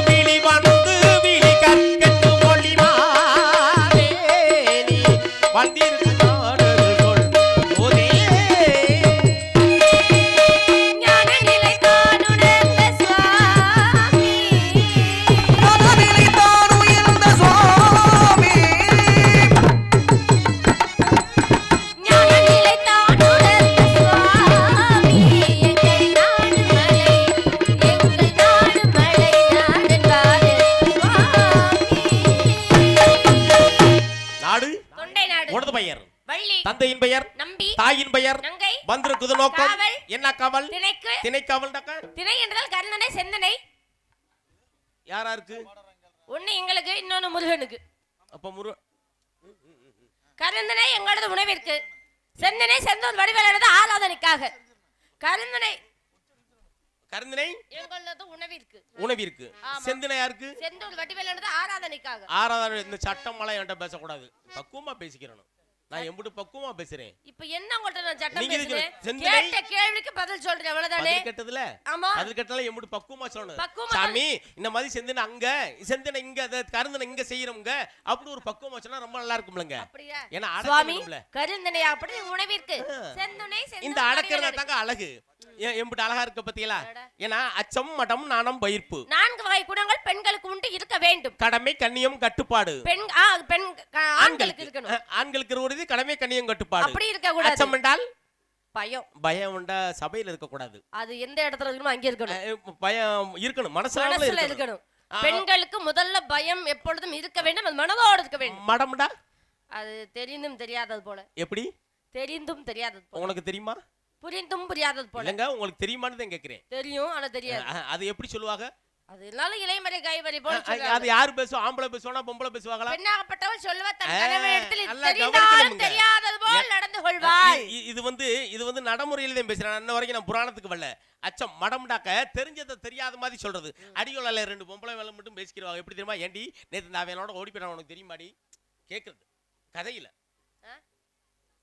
வீலி கற்கண்டு மொழி மாவே நீ வந்திருக்கு தந்தையின் பெயர், தாயின் பெயர், வந்திருக்குது நோக்கம் என்ன? காவல், திணைக்காவல். திணை என்றால் கர்ணனை, செந்தனை. யாராருக்கு? ஒண்ணு எங்களுக்கு, இன்னொன்னு முருகனுக்கு. அப்ப கருந்தனை எங்களது உணவிற்கு, செந்தனை செந்தூர் வடிவேலனது ஆராதனைக்காக. கருந்தனை எங்களது உணவிற்கு. செந்தனை யாருக்கு? செந்தூர் வடிவேலனது ஆராதனைக்காக. ஆராதனை. இந்த சட்டம் எல்லாம் என்கிட்ட பேசக்கூடாது. பக்குவமா பேசிக்கிறேன். நான் எம்புட்டு பக்குவமா பேசுறேன். இப்போ என்ன உங்கள்ட்ட நான் சட்டம் பேசுறேன்? கேட்ட கேள்விக்கு பதில் சொல்றேன், அவ்வளவுதானே? பதில் கேட்டதுல ஆமா, பதில் கேட்டல எம்புட்டு பக்குவமா சொல்லணும். சாமி இந்த மாதிரி செந்தனை அங்க, செந்தனை இங்க, கருந்தனை இங்க செய்யறோம்ங்க. அப்படி ஒரு பக்குவமா சொன்னா ரொம்ப நல்லா இருக்கும்லங்க. அப்படியே ஏன்னா சுவாமி கருந்தனை அப்படி உணவிற்கு, செந்தனை செந்தனை இந்த அடக்கறத தாங்க அழகு. எம்புட்டு அழகா இருக்க பத்தியலா? ஏன்னா அச்சம், மடம், நாணம், பயிர்ப்பு 4 வகை குணங்கள் பெண்களுக்கு உண்டு, இருக்க வேண்டும். கடமை, கண்ணியம், கட்டுப்பாடு. ஆண்களுக்கு இருக்கணும். ஆண்களுக்கு ஒரு கடமை, கண்ணியம், கட்டுப்பாடு. அப்படி இருக்க கூடாது. அச்சம் என்றால் பயம். பயம் உண்டா? சபையில இருக்க கூடாது. அது எந்த இடத்துல இருக்கணும் அங்க இருக்கணும். பயம் இருக்கணும், மனசுல இருக்கணும். பெண்களுக்கு முதல்ல பயம் எப்பொழுதும் இருக்க வேண்டும், அது மனதோடு இருக்க வேண்டும். மடம்டா? அது தெரிந்தும் தெரியாதது போல. எப்படி? தெரிந்தும் தெரியாதது போல. உங்களுக்கு தெரியுமா? புரிந்தும் புரியாதது போல. இல்லங்க, உங்களுக்கு தெரியுமான்னு தான் கேக்குறேன். தெரியும், ஆனா தெரியாது. அது எப்படி சொல்லுவாங்க? அதனால இளைமறை கைவரி போல சொல்றாங்க. அது யார் பேசுவா? ஆம்பளை பேசுவானா, பொம்பளை பேசுவாங்களா? பெண்ணாகப்பட்டவள் சொல்லுவா தன் கணவனிடத்தில் தெரிந்தாலும் தெரியாதது போல் நடந்து கொள்வாள். இது வந்து நடைமுறையில தான் பேசுறேன். இன்ன வரைக்கும் நான் புராணத்துக்கு வரல. அச்சம் மடம்டாக்க தெரிஞ்சதை தெரியாத மாதிரி சொல்றது. அடியோல 2 பொம்பளை வேலை மட்டும் பேசிக்கிறாங்க. எப்படி தெரியுமா? ஏண்டி நேத்து நான் அவனோட ஓடி போயிட்டான், உனக்கு தெரியுமாடி? கேக்குறது கதையில.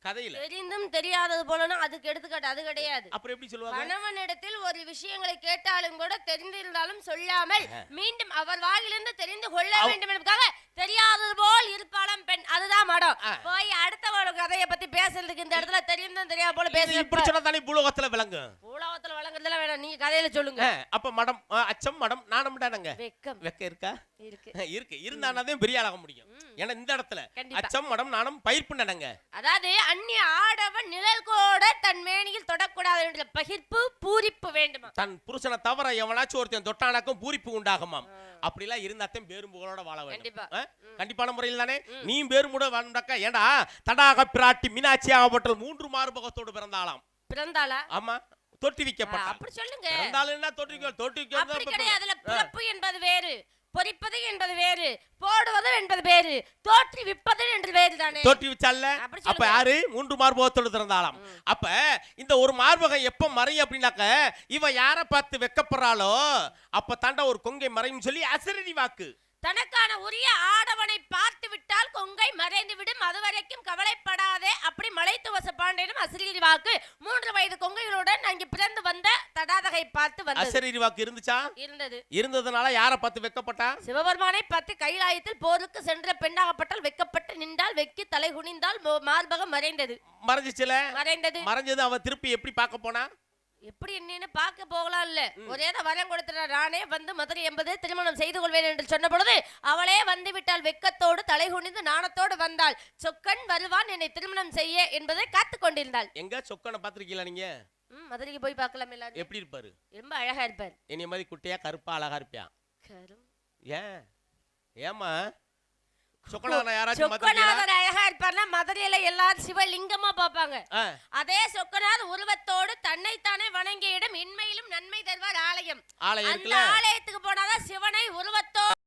தெரிந்தும் தெரியாதது போலனா அதுக்கு எடுத்துக்காட்டு அது கிடையாது. அப்புறம் எப்படி சொல்லுவாங்க? கணவனிடத்தில் ஒரு விஷயங்களை கேட்டாலும் கூட தெரிந்திருந்தாலும் சொல்லாமல் மீண்டும் அவர் வாயிலிருந்து தெரிந்து கொள்ள வேண்டும் என்பதற்காக தெரியாதது போல் இருப்பாளாம் பெண். அதுதான் மடம். போய் அடுத்தவளோட கதையை பத்தி பேசுறதுக்கு இந்த இடத்துல தெரிந்தும் தெரியாத போல பேசுறது. இப்படி சொன்னா தானே பூலோகத்துல விளங்கு. பூலோகத்துல விளங்குறதெல்லாம் வேணாம், நீங்க கதையில சொல்லுங்க. அப்ப மடம், அச்சம், மடம், நாணம்டானங்க. வெக்கம் இருக்கா? இருக்கு. இருந்தானே பெரிய ஆளாக முடியும். ஏன்னா இந்த இடத்துல அச்சம், மடம், நாணம், பயிர்ப்பு நடங்க. அதாவது அந்நிய ஆடவன் நிழல் கூட தன் மேனியில் தொடக்கூடாது என்ற பகிர்ப்பு, பூரிப்பு வேண்டுமா? தன் புருஷனை தவிர எவனாச்சும் ஒருத்தன் தொட்டானாக்கும் பூரிப்பு உண்டாகுமாம். அப்படிலாம் இருந்தாத்தான் பேரும்புகளோட வாழ வேண்டும். கண்டிப்பான முறையில் தானே நீ பேரும்புட வாழ்ந்தாக்கா. ஏண்டா தடாக பிராட்டி மீனாட்சி ஆகப்பட்டல் 3 மார்பகத்தோடு பிறந்தாளாம். பிறந்தாளா? ஆமா, தொட்டி வைக்கப்பட்டாள். அப்படி சொல்லுங்க. பிறந்தாளுன்னா தொட்டி அப்படி கிடையாது. அதுல பிறப்பு என்பது வேறு, பொறிப்பது என்பது வேறு, போடுவது என்பது வேறு, தோற்றி விற்பது என்று வேறு தானே. தோற்றி வச்சால அப்படி அப்ப சொல்லுங்க. யாரு 3 மார்பகத்தோடு திறந்தாளாம். அப்ப இந்த ஒரு மார்பகம் எப்ப மறையும் அப்படின்னாக்க இவ யாரை பார்த்து வெக்கப்படுறாளோ அப்ப தாண்டா ஒரு கொங்கை மறையும் சொல்லி அசரீரி வாக்கு. தனக்கான உரிய ஆடவனை பார்த்து விட்டால் கொங்கை மறைந்து விடும், அதுவரைக்கும் கவலைப்படாதே. அப்படி மலைத்துவச பாண்டியனும் அசரீரி வாக்கு 3 வயது கொங்கைகளுடன் அங்கே பிறந்து வந்த தடாதகை பார்த்து வந்தது. அசரீரி வாக்கு இருந்துச்சா? இருந்தது. இருந்ததுனால யாரை பார்த்து வெக்கப்பட்டா? சிவபெருமானை பார்த்து கைலாயத்தில் போருக்கு சென்ற பெண்ணாகப்பட்டால் வெக்கப்பட்டு நின்றால், வெக்கி தலை குனிந்தால் மார்பகம் மறைந்தது. மறைஞ்சிச்சுல? மறைந்தது. மறைஞ்சது அவ திருப்பி எப்படி பார்க்க போனா? எப்படி என்னன்னு பார்க்க போகலாம் இல்ல, ஒரே வரம் கொடுத்துற நானே வந்து மதுரை 80 திருமணம் செய்து கொள்வேன் என்று சொன்ன பொழுது அவளே வந்து விட்டால், வெக்கத்தோடு தலை குனிந்து நாணத்தோடு வந்தாள். சொக்கன் வருவான் என்னை திருமணம் செய்ய என்பதை காத்து கொண்டிருந்தாள். எங்க சொக்கனை பாத்திருக்கீங்களா நீங்க? மதுரைக்கு போய் பார்க்கலாம். எல்லாரும் எப்படி இருப்பாரு? ரொம்ப அழகா இருப்பார். என்னைய மாதிரி குட்டையா கருப்பா அழகா இருப்பியா? ஏன் ஏமா சொக்கநாதர் யாராச்சும் சொக்கநாதர் அழகா இருப்பார்னா மதுரையில எல்லாரும் சிவலிங்கமா பாப்பாங்க. அதே சொக்கநாதர் உருவத்தோடு தன்னைத்தானே வணங்கிய இடம் இன்மையிலும் நன்மை தருவார் ஆலயம். ஆலயம் அந்த ஆலயத்துக்கு போனாதான் சிவனை உருவத்தோடு